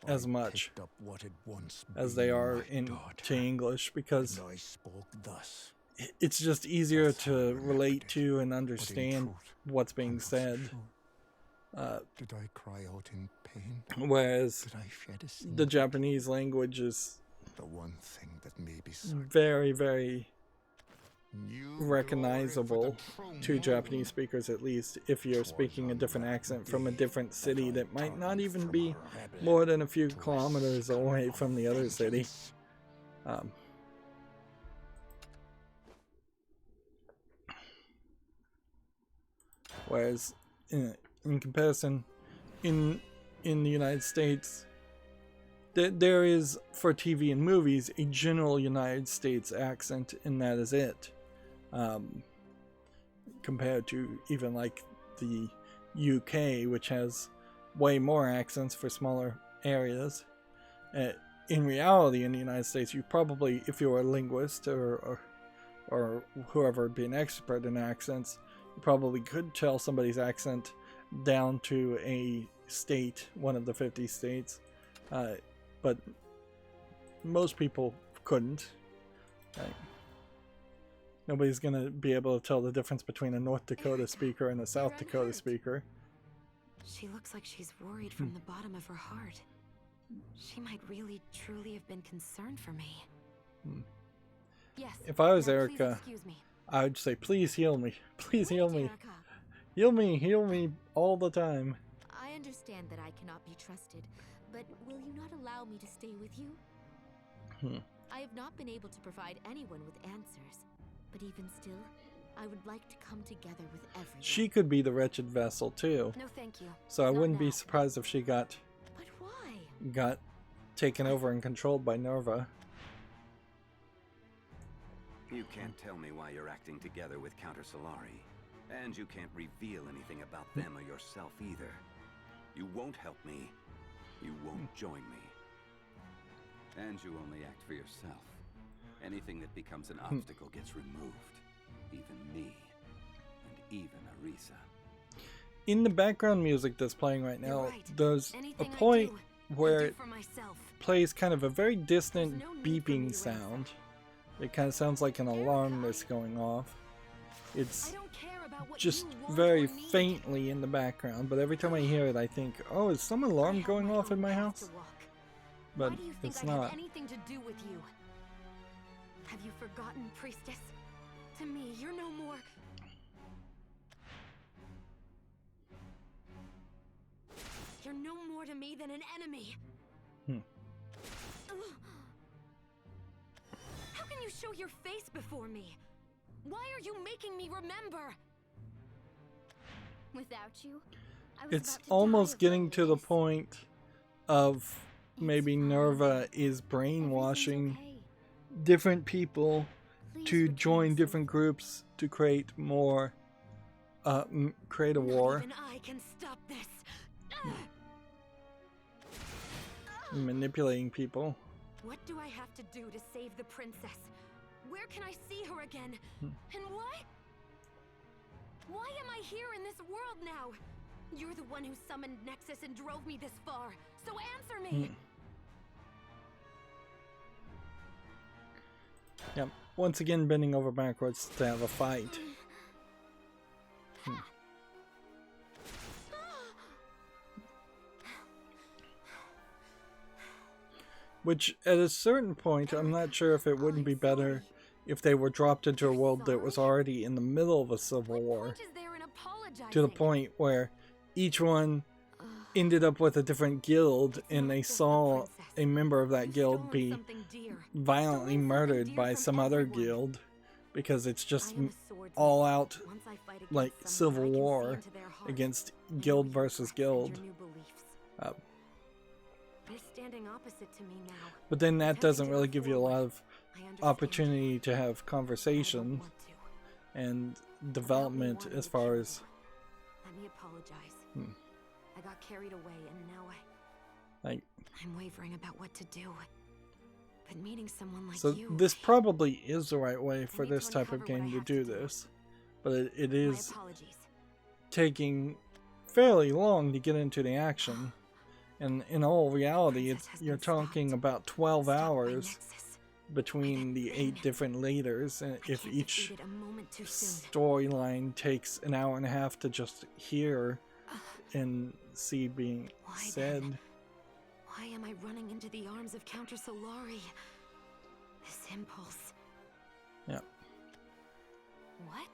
as
I
much
picked up what had once
as
been
they are
my
in
daughter,
to English, because
and I spoke thus.
it's just easier
That's how I
to
remembered
relate
it.
to and
But in
understand
truth,
what's
I'm
being
not so
said.
sure. Did I cry out in pain?
Whereas
Did I shed a single
the Japanese language is
The one thing that may be certain.
very, very
New
recognizable
glory for the
to
true
Japanese
moon.
speakers, at least if you're speaking a different accent from a different city that might not even
From
be
a rebel
more than a few
to a
kilometers
seeker
away
of
from the other city.
vengeance.
Whereas in comparison, in the United States, there is, for TV and movies, a general United States accent, and that is it. Compared to even like the UK, which has way more accents for smaller areas. In reality, in the United States, you probably, if you're a linguist or whoever would be an expert in accents, you probably could tell somebody's accent down to a state, one of the 50 states. But most people couldn't. Like, nobody's gonna be able to tell the difference between a North Dakota speaker and a South Dakota speaker.
She looks like she's worried from the bottom of her heart. She might really, truly have been concerned for me. Yes.
If I was
now please
Erica,
excuse me.
I would say, please heal me. Please heal
Wait,
me.
Erica.
Heal me all the time.
I understand that I cannot be trusted, but will you not allow me to stay with you? I have not been able to provide anyone with answers, but even still, I would like to come together with everyone.
She could be the wretched vessel too.
No, thank you.
So I
Not
wouldn't be
now.
surprised if she got
But why?
taken over and controlled by Nerva.
You can't tell me why you're acting together with Counter Solari. And you can't reveal anything about them or yourself either. You won't help me. You won't join me. And you only act for yourself. Anything that becomes an obstacle gets removed. Even me. And even Arisa.
In the background music that's playing right
You're
now,
right.
there's
Anything
a
I
point
do, I
where
do
it
for myself.
plays kind of a very distant
There's no need for me
beeping
to
sound. It kind of sounds like an alarm that's going off. It's
I don't care about what
just
you want
very
or need.
faintly in the background, but every time I hear it, I think, oh, is some
I
alarm
have
going
my
off in
own
my
path
house?
to walk.
But
Why do you think
it's
I
not.
have anything to do with you? Have you forgotten, Priestess? To me, you're no more. You're no more to me than an enemy.
Hmm.
Ugh. How can you show your face before me? Why are you making me remember?
Without you, I was
It's
about to
almost
die of
getting to the
loneliness.
point of maybe
It's fine.
Nerva is
Everything's
brainwashing
okay.
different people to join different groups to create more, create a war.
Even I can stop this.
Manipulating people.
What do I have to do to save the princess? Where can I see her again? And what? Why am I here in this world now? You're the one who summoned Nexus and drove me this far, so answer me!
Yep. Once again, bending over backwards to have a fight. Which, at a certain point, I'm not sure if it wouldn't be better if they were dropped into a world that was already in the middle of a civil war. To the point where each one ended up with a different guild, and they saw a member of that guild be violently murdered by some other guild, because it's just all out, like, civil war against guild versus guild. But then that doesn't really give you a lot of opportunity to have conversation and development as far as...
Let me apologize. I got carried away and now I'm wavering about what to do. But meeting someone like you...
this probably is the right way for this type of game to do this. But it is taking fairly long to get into the action. And in all reality, you're talking about 12 hours between the 8 different leaders, and if each storyline takes an hour and a half to just hear and see being said.
Why am I running into the arms of Countess Solari? This impulse.
Yeah.
What?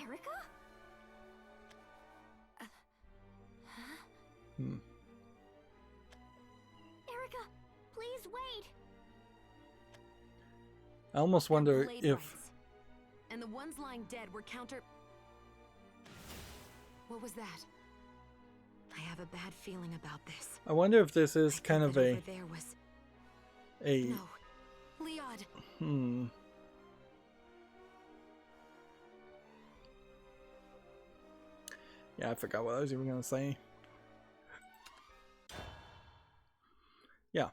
Erica? Erica, please wait.
I almost wonder if...
And the ones lying dead were counter... What was that? I have a bad feeling about this.
I wonder if this is kind of a...
No. Leod.
Yeah, I forgot what I was even going to say. Yeah.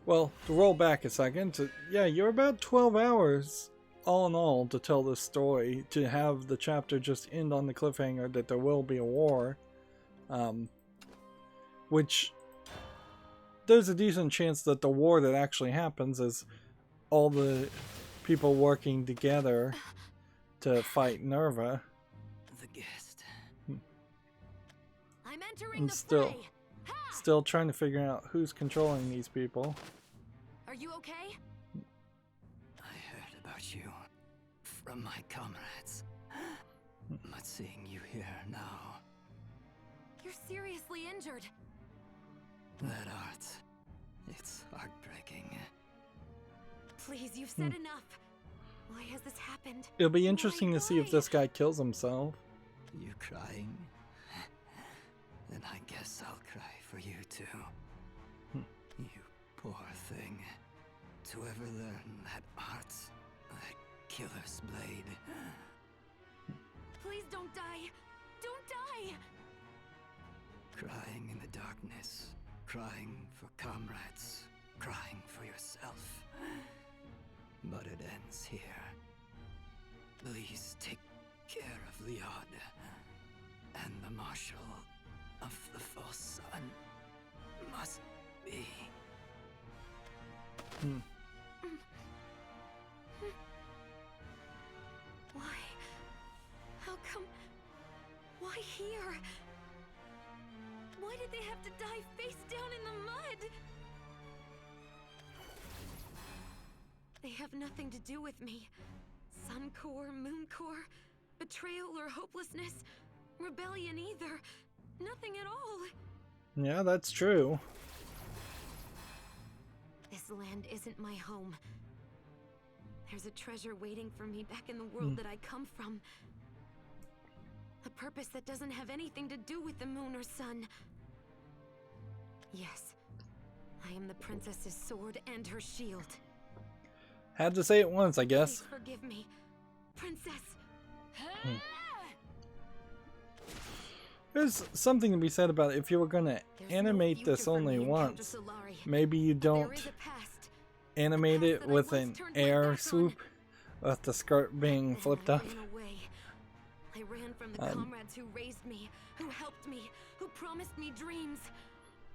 Well, to roll back a second, yeah, you're about 12 hours all in all to tell this story, to have the chapter just end on the cliffhanger that there will be a war, which there's a decent chance that the war that actually happens is all the people working together to fight Nerva.
The guest.
I'm entering
And
the
still trying to figure out who's controlling these people.
Are you okay?
I heard about you from my comrades. But seeing you here now...
You're seriously injured.
That art, it's heartbreaking.
Please, you've said enough. Why has this happened?
It'll be interesting to see if this guy kills himself.
You crying? Then I guess I'll cry for you too. You poor thing. To ever learn that art, that killer's blade.
Please don't die. Don't die.
Crying in the darkness. Crying for comrades. Crying for yourself. But it ends here. Please take care of Leod. And the Marshal of the False Sun must be.
Why? How come? Why here? Why did they have to die face down in the mud? They have nothing to do with me. Sun Core, Moon Core, betrayal or hopelessness, rebellion either. Nothing at all.
Yeah, that's true.
This land isn't my home. There's a treasure waiting for me back in the world that I come from. A purpose that doesn't have anything to do with the moon or sun. Yes, I am the princess's sword and her shield.
Had to say it once, I guess.
Please forgive me, princess.
There's something to be said about if you were gonna animate this only once, maybe you don't animate it with an air swoop, with the skirt being flipped up.
I ran from the comrades who raised me, who helped me, who promised me dreams.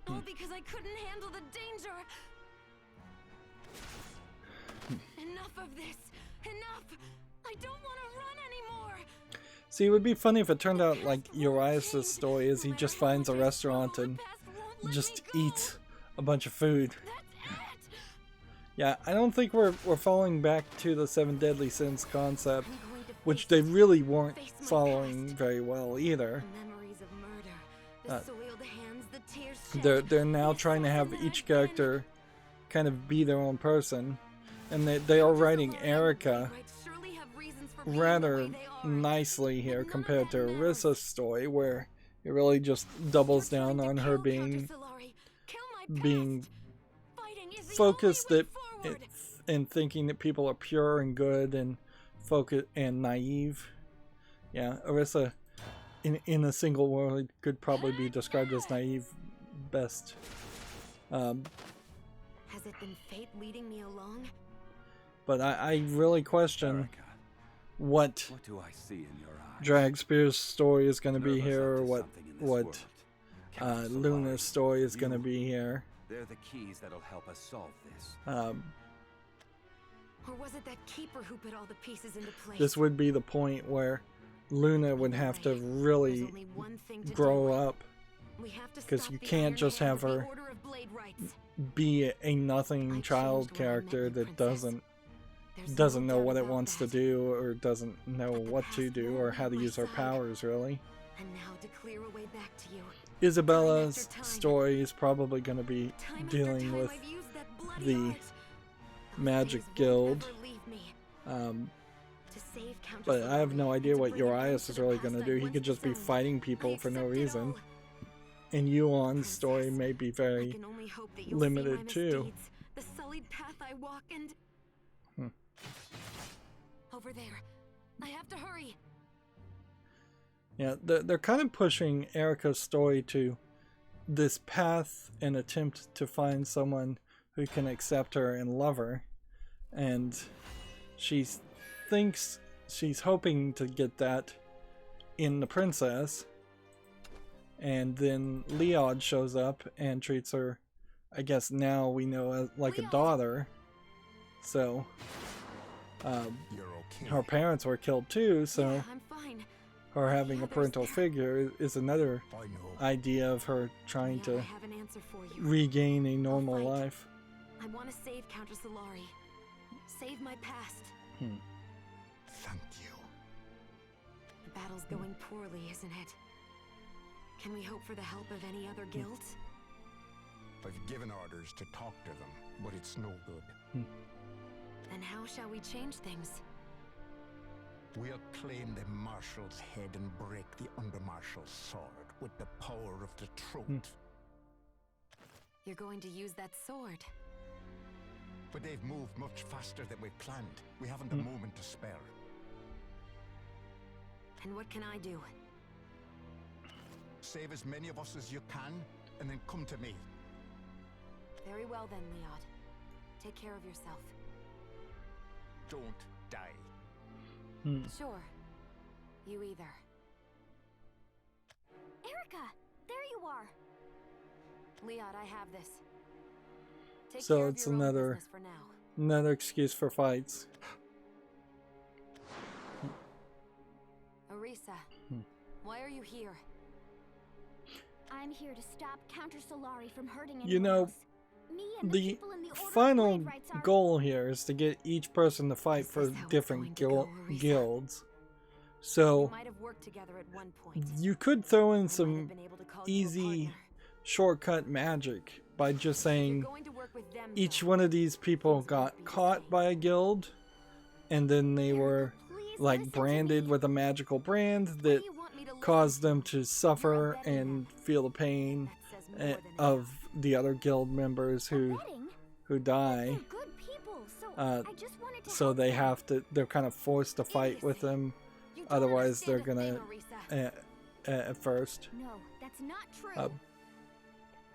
All because I couldn't handle the danger. Enough of this. Enough. I don't want to run anymore.
See, it would be funny if it turned out like Urias' story is he just finds a restaurant and just eats a bunch of food. Yeah, I don't think we're falling back to the 7 Deadly Sins concept, which they really weren't following very well either. They're now trying to have each character kind of be their own person, and they are writing Erica rather nicely here compared to Arissa's story, where it really just doubles down on her being focused and thinking that people are pure and good and focused and naive. Yeah, Arissa in a single word could probably be described as naive best.
Has it been fate leading me along?
But I really question
Erica,
what
do I see in your eyes?
Dragspear's story is going to be
Nerva's
here, or
up to
what
something in this world. Count
Luna's
Solari,
story is going to
you,
be here.
They're the keys that'll help us solve this.
Or was it that keeper who put all the pieces into place?
This would be the point where Luna would have to really grow up, because you can't just have her be a nothing child character that doesn't know what it wants to do, or doesn't know what to do, or how to use her powers, really.
And now to clear a way back to you.
Isabella's story is probably going to be dealing with the Magic Guild. But I have no idea what Urias is really going to do. He could just be fighting people for no reason. And Yuan's story may be very limited too.
The sullied path I walk and over there. I have to hurry.
Yeah, they're kind of pushing Erica's story to this path and attempt to find someone who can accept her and love her. And she thinks she's hoping to get that in the princess. And then Leod shows up and treats her, I guess now we know, as like a daughter. So, her parents were killed too, so
Yeah, I'm fine.
her having a parental figure is another
I know.
idea of her trying
Now
to
I have an answer for you.
regain a normal
fight.
life.
I want to save Countess Solari. Save my past.
Thank you.
The battle's going poorly, isn't it? Can we hope for the help of any other guilds?
I've given orders to talk to them, but it's no good.
Then how shall we change things?
We'll claim the Marshal's head and break the Undermarshal's sword with the power of the truth.
You're going to use that sword.
But they've moved much faster than we planned. We haven't a moment to spare.
And what can I do?
Save as many of us as you can, and then come to me.
Very well then, Leod. Take care of yourself.
Don't die.
Sure. You either.
Erica, there you are.
Leod, I have this. Take
So
care of
it's
your own
another
business for now.
another excuse for fights.
Arisa, why are you here?
I'm here to stop Counter Solari from hurting anyone
You know,
else. Me and the
the
people in the Order of
final
Blade Rights are...
goal here is to get each person to fight
This
for
is how it's
different
going to go, Arisa.
guilds.
We
So
might have worked together at one point.
you could throw in
I might
some
have been able to call you a
easy
partner.
shortcut magic by just saying
You're going to work with them,
each
though.
one of these people got
be the
caught
same.
by a guild, and then they were
Please
like
listen to
branded
me.
with a magical brand
Why
that
do you want me to listen
caused
to
them
you?
to
You're
suffer
better than
and
that.
feel the pain
That says
of the other guild members who die.
They're good people, so I just wanted to
So
help
they
them.
have to, they're kind of forced to fight with them.
You don't
Otherwise, they're
understand a
gonna,
thing, Orisa.
at first.
No, that's not true.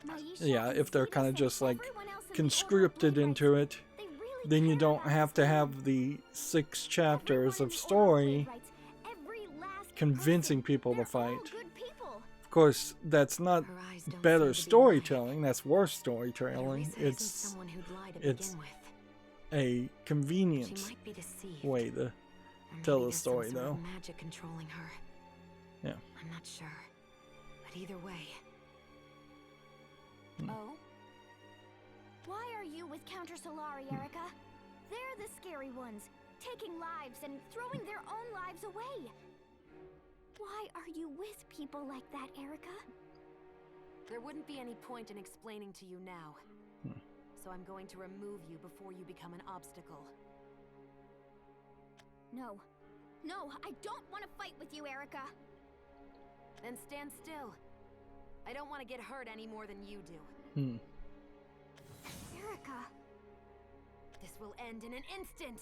Maisha
Yeah,
and
if they're
Cetus
kind of
and
just like
everyone else in the Order of
conscripted
Blade
into
Rights,
it,
they really
then you
care
don't
about
have to
us.
have the 6 chapters
Everyone
of
in the Order
story
Blade Rights, every last
convincing
person,
people to
they're all
fight.
good people.
Of course, that's not
Her eyes don't
better
seem to be
storytelling, that's worse
lying.
storytelling.
Orisa isn't
It's
someone who'd lie to
it's
begin with.
a
She
convenient
might be deceived.
way to
Or
tell
maybe
the
there's
story,
some sort
though.
of magic controlling her.
Yeah.
I'm not sure. But either way,
Oh? Why are you with Counter Solari, Erica? They're the scary ones, taking lives and throwing their own lives away. Why are you with people like that, Erica?
there wouldn't be any point in explaining to you now. So I'm going to remove you before you become an obstacle.
No. No, I don't want to fight with you, Erica.
Then stand still. I don't want to get hurt any more than you do.
Erica.
This will end in an instant.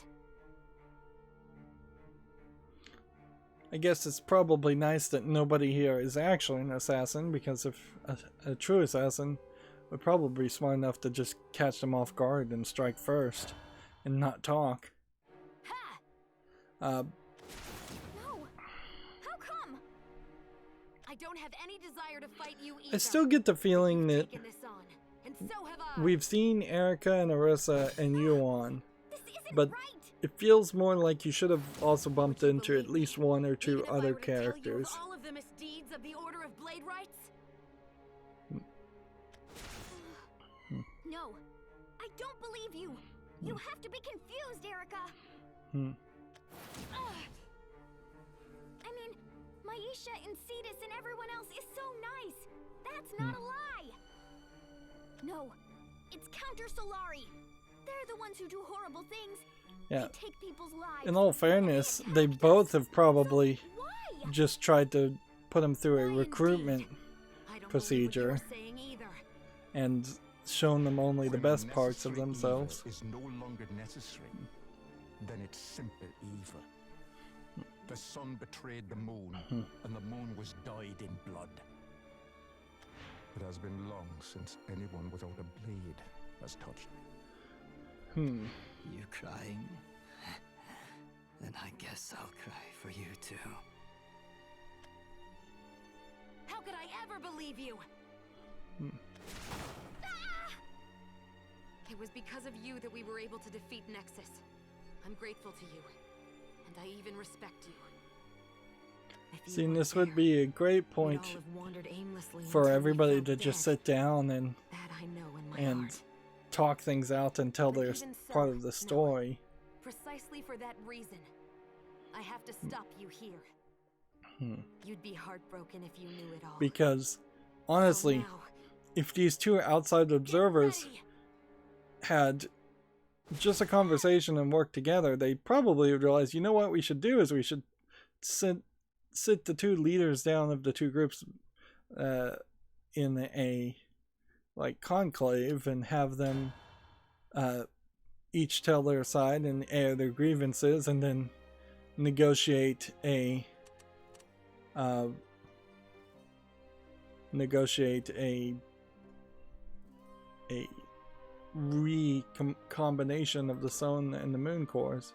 I guess it's probably nice that nobody here is actually an assassin, because if a true assassin would probably be smart enough to just catch them off guard and strike first and not talk.
Ha!
No. How come?
I don't have any desire to fight you either.
I still get the feeling that
Taken this on, and so have I.
we've seen Erica and Orisa and Yuan,
This isn't
but
right.
it feels more like you should have also bumped
Would you
into at
believe
least
me,
one or two
even if I
other
were to tell you of
characters.
all of the misdeeds of the Order of Blade Rights?
No. I don't believe you. You have to be confused, Erica.
Hmm.
I mean, Maisha and Cetus and everyone else is so nice. That's not a lie. No, it's Counter Solari. They're the ones who do horrible things.
Yeah.
They take people's lives.
In all fairness, they both have probably
So why?
just tried to put him through a
Why
recruitment
I don't
procedure
believe what you're saying either.
and shown them only the
When
best parts of
necessary
themselves.
evil is no longer necessary, then it's simple evil. The sun betrayed the moon, and the moon was dyed in blood. It has been long since anyone without a blade has touched me.
You crying? Then I guess I'll cry for you too.
How could I ever believe you? It was because of you that we were able to defeat Nexus. I'm grateful to you, and I even respect you. If you
See,
weren't
this would
there,
be a great
we'd
point
all have wandered aimlessly
for
until we
everybody
felt
to just
dead.
sit down and
That I know in my
and
heart.
talk things out until
But
they're
even so,
part of the
no.
story.
Precisely for that reason, I have to stop you here. You'd be heartbroken if you knew it all.
Because,
So
honestly,
now,
if these two outside observers
ready.
had just a conversation and worked together, they probably would realize, you know what we should do is we should sit the two leaders down of the two groups in a like conclave and have them each tell their side and air their grievances, and then negotiate a combination of the sun and the moon cores.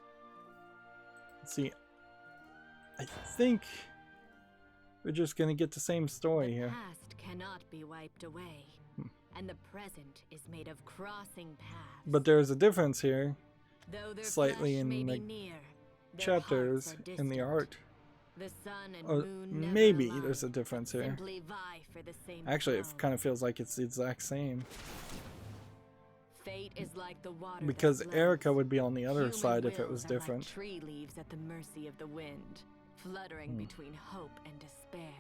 Let's see, I think we're just gonna get the same story
The
here.
past cannot be wiped away, and the present is made of crossing paths.
But there's a difference here,
Though their
slightly
flesh
in
may
the
be near, their
chapters
hearts are
in the
distant.
art.
The sun and
Or
moon never
maybe
align,
there's a difference here.
simply vie for the same
Actually, it
throne.
kind of feels like it's the exact same.
Fate is like the water
Because
that
Erica
flows.
would be on the other
Human
side if it
wills
was
are
different.
Like tree leaves at the mercy of the wind, fluttering between hope and despair.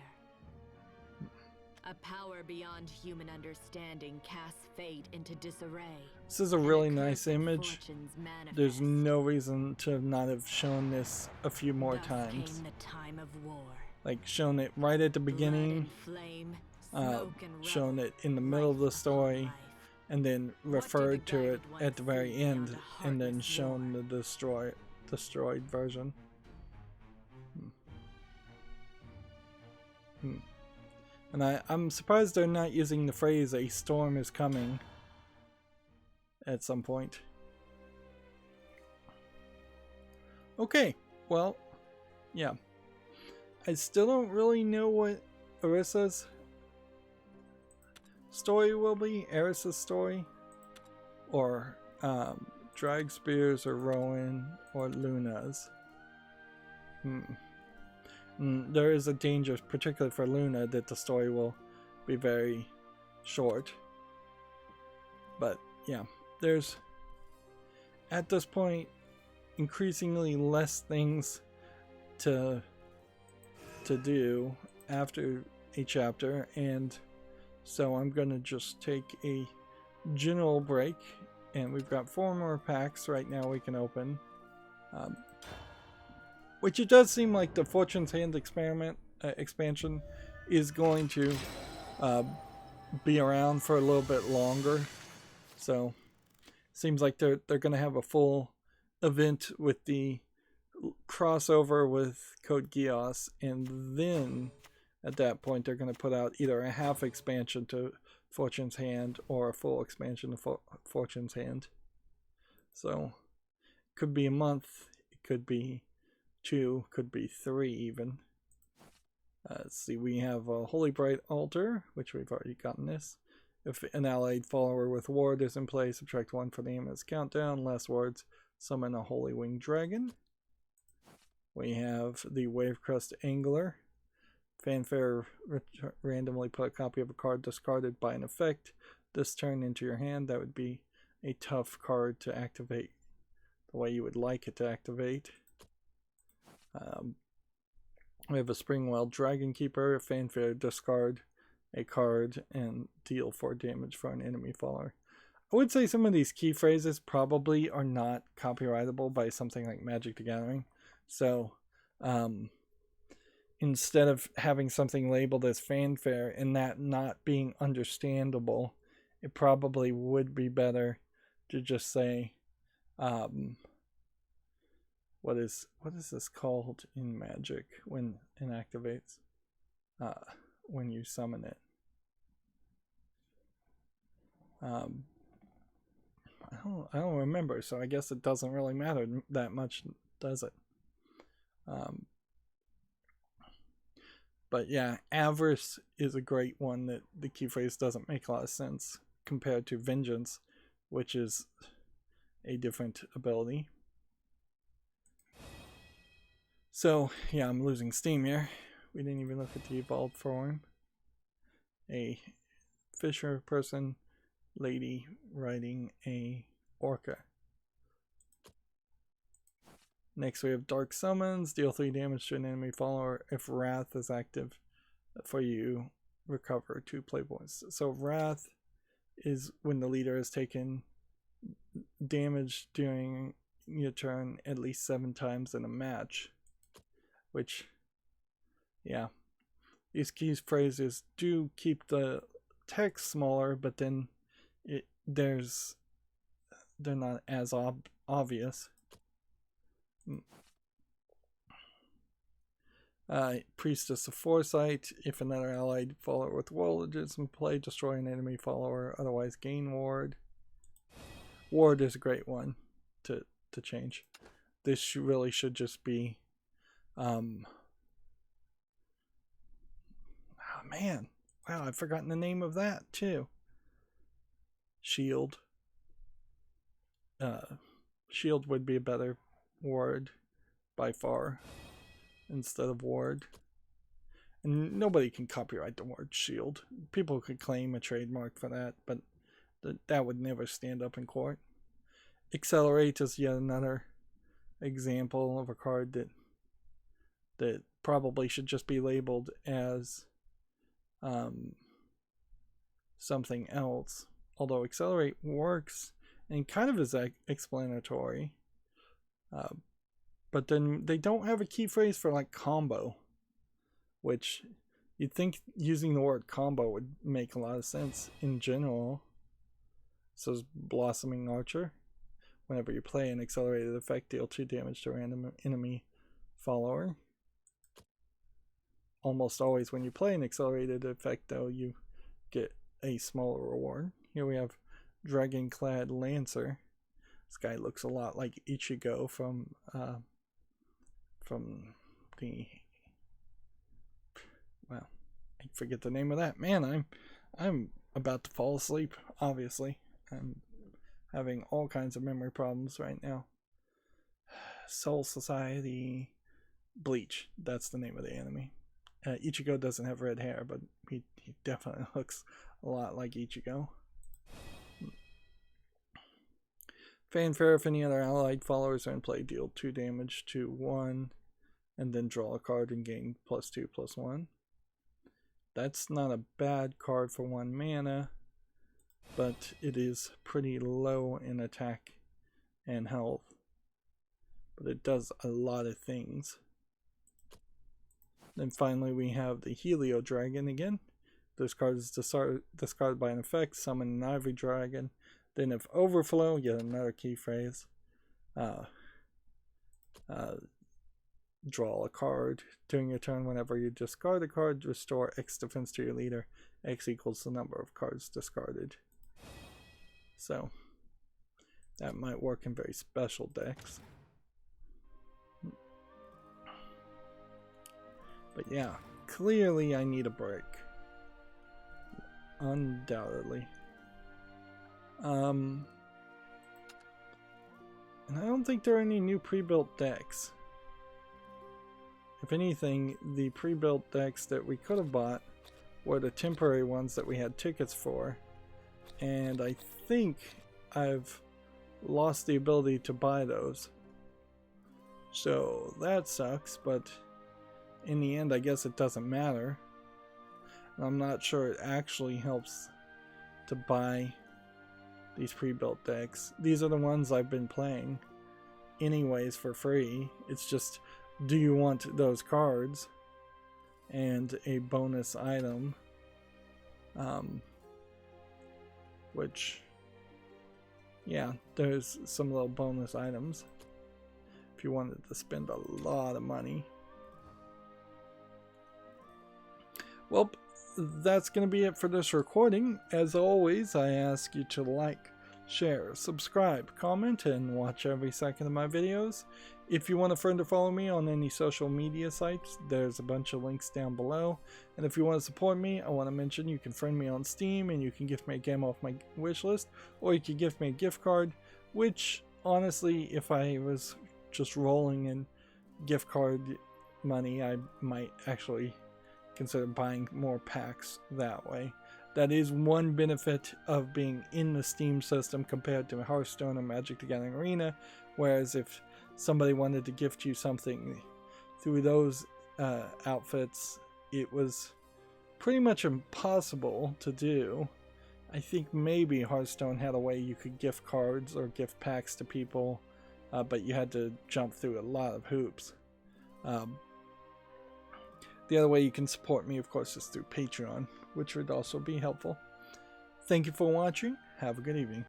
A power beyond human understanding casts fate into disarray.
This is a
and
really
accursed
nice image.
fortunes
There's
manifest.
no reason to not have shown this a few more
Thus
times.
came the time of war.
Like shown it right at the
Blood
beginning,
and flame,
shown it in the middle of the story, and then referred to it at the very end, and then shown the destroyed version. And I'm surprised they're not using the phrase "a storm is coming" at some point. Okay, well, yeah. I still don't really know what Arissa's story will be. Erissa's story. Or Dragspear's or Rowan or Luna's. There is a danger, particularly for Luna, that the story will be very short. But yeah, there's at this point increasingly less things to do after a chapter, and so I'm gonna just take a general break, and we've got 4 more packs right now we can open, which it does seem like the Fortune's Hand expansion is going to be around for a little bit longer, so seems like they're gonna have a full event with the crossover with Code Geass, and then at that point they're going to put out either a half expansion to Fortune's Hand or a full expansion to Fortune's Hand. So it could be a month, it could be 2, could be 3 even. Let's see, we have a Holy Bright Altar, which we've already gotten this. If an allied follower with ward is in play, subtract 1 for the aim as countdown. Last words, summon a Holy Winged Dragon. We have the Wavecrest Angler. Fanfare, randomly put a copy of a card discarded by an effect this turn into your hand. That would be a tough card to activate the way you would like it to activate. We have a Springwell Dragon Keeper. Fanfare, discard a card and deal 4 damage for an enemy follower. I would say some of these key phrases probably are not copyrightable by something like Magic the Gathering. So instead of having something labeled as fanfare and that not being understandable, it probably would be better to just say, what is this called in Magic when it activates? When you summon it. I don't remember, so I guess it doesn't really matter that much, does it? But yeah, Avarice is a great one that the key phrase doesn't make a lot of sense compared to Vengeance, which is a different ability. So yeah, I'm losing steam here. We didn't even look at the evolved form. A fisher person lady riding a orca. Next we have Dark Summons. Deal 3 damage to an enemy follower. If Wrath is active for you, recover 2 play points. So Wrath is when the leader has taken damage during your turn at least 7 times in a match. Which, yeah, these key phrases do keep the text smaller, but then they're not as obvious. Priestess of Foresight. If another allied follower with Ward is in play, destroy an enemy follower, otherwise gain Ward. Ward is a great one to change. This really should just be oh man, wow, I've forgotten the name of that too. Shield. Shield would be a better word by far instead of ward. And nobody can copyright the word shield. People could claim a trademark for that, but that would never stand up in court. Accelerate is yet another example of a card that probably should just be labeled as something else. Although Accelerate works and kind of is explanatory. But then they don't have a key phrase for like combo, which You'd think using the word combo would make a lot of sense in general. So is Blossoming Archer. Whenever you play an accelerated effect, deal 2 damage to a random enemy follower. Almost always when you play an accelerated effect, though, you get a smaller reward. Here we have Dragon Clad Lancer. This guy looks a lot like Ichigo from the, well, I forget the name of that. Man, I'm about to fall asleep, obviously. I'm having all kinds of memory problems right now. Soul Society Bleach, that's the name of the anime. Ichigo doesn't have red hair, but he definitely looks a lot like Ichigo. Fanfare, if any other allied followers are in play, deal 2 damage to 1, and then draw a card and gain +2/+1. That's not a bad card for 1 mana, but it is pretty low in attack and health. But it does a lot of things. Then finally we have the Helio Dragon again. This card is discarded by an effect, summon an Ivory Dragon. Then if overflow, yet another key phrase. Draw a card. During your turn, whenever you discard a card, restore X defense to your leader. X equals the number of cards discarded. So, that might work in very special decks. But yeah, clearly I need a break. Undoubtedly. And I don't think there are any new pre-built decks. If anything, the pre-built decks that we could have bought were the temporary ones that we had tickets for. And I think I've lost the ability to buy those. So that sucks, but in the end I guess it doesn't matter. I'm not sure it actually helps to buy these pre-built decks. These are the ones I've been playing anyways for free. It's just, do you want those cards and a bonus item, which, yeah, there's some little bonus items if you wanted to spend a lot of money. Well, that's going to be it for this recording. As always, I ask you to like, share, subscribe, comment, and watch every second of my videos. If you want a friend to follow me on any social media sites, there's a bunch of links down below. And if you want to support me, I want to mention you can friend me on Steam and you can gift me a game off my wish list, or you can gift me a gift card, which honestly, if I was just rolling in gift card money, I might actually consider buying more packs that way. That is one benefit of being in the Steam system compared to Hearthstone or Magic the Gathering Arena, whereas if somebody wanted to gift you something through those outfits, it was pretty much impossible to do. I think maybe Hearthstone had a way you could gift cards or gift packs to people, but you had to jump through a lot of hoops. The other way you can support me, of course, is through Patreon, which would also be helpful. Thank you for watching. Have a good evening.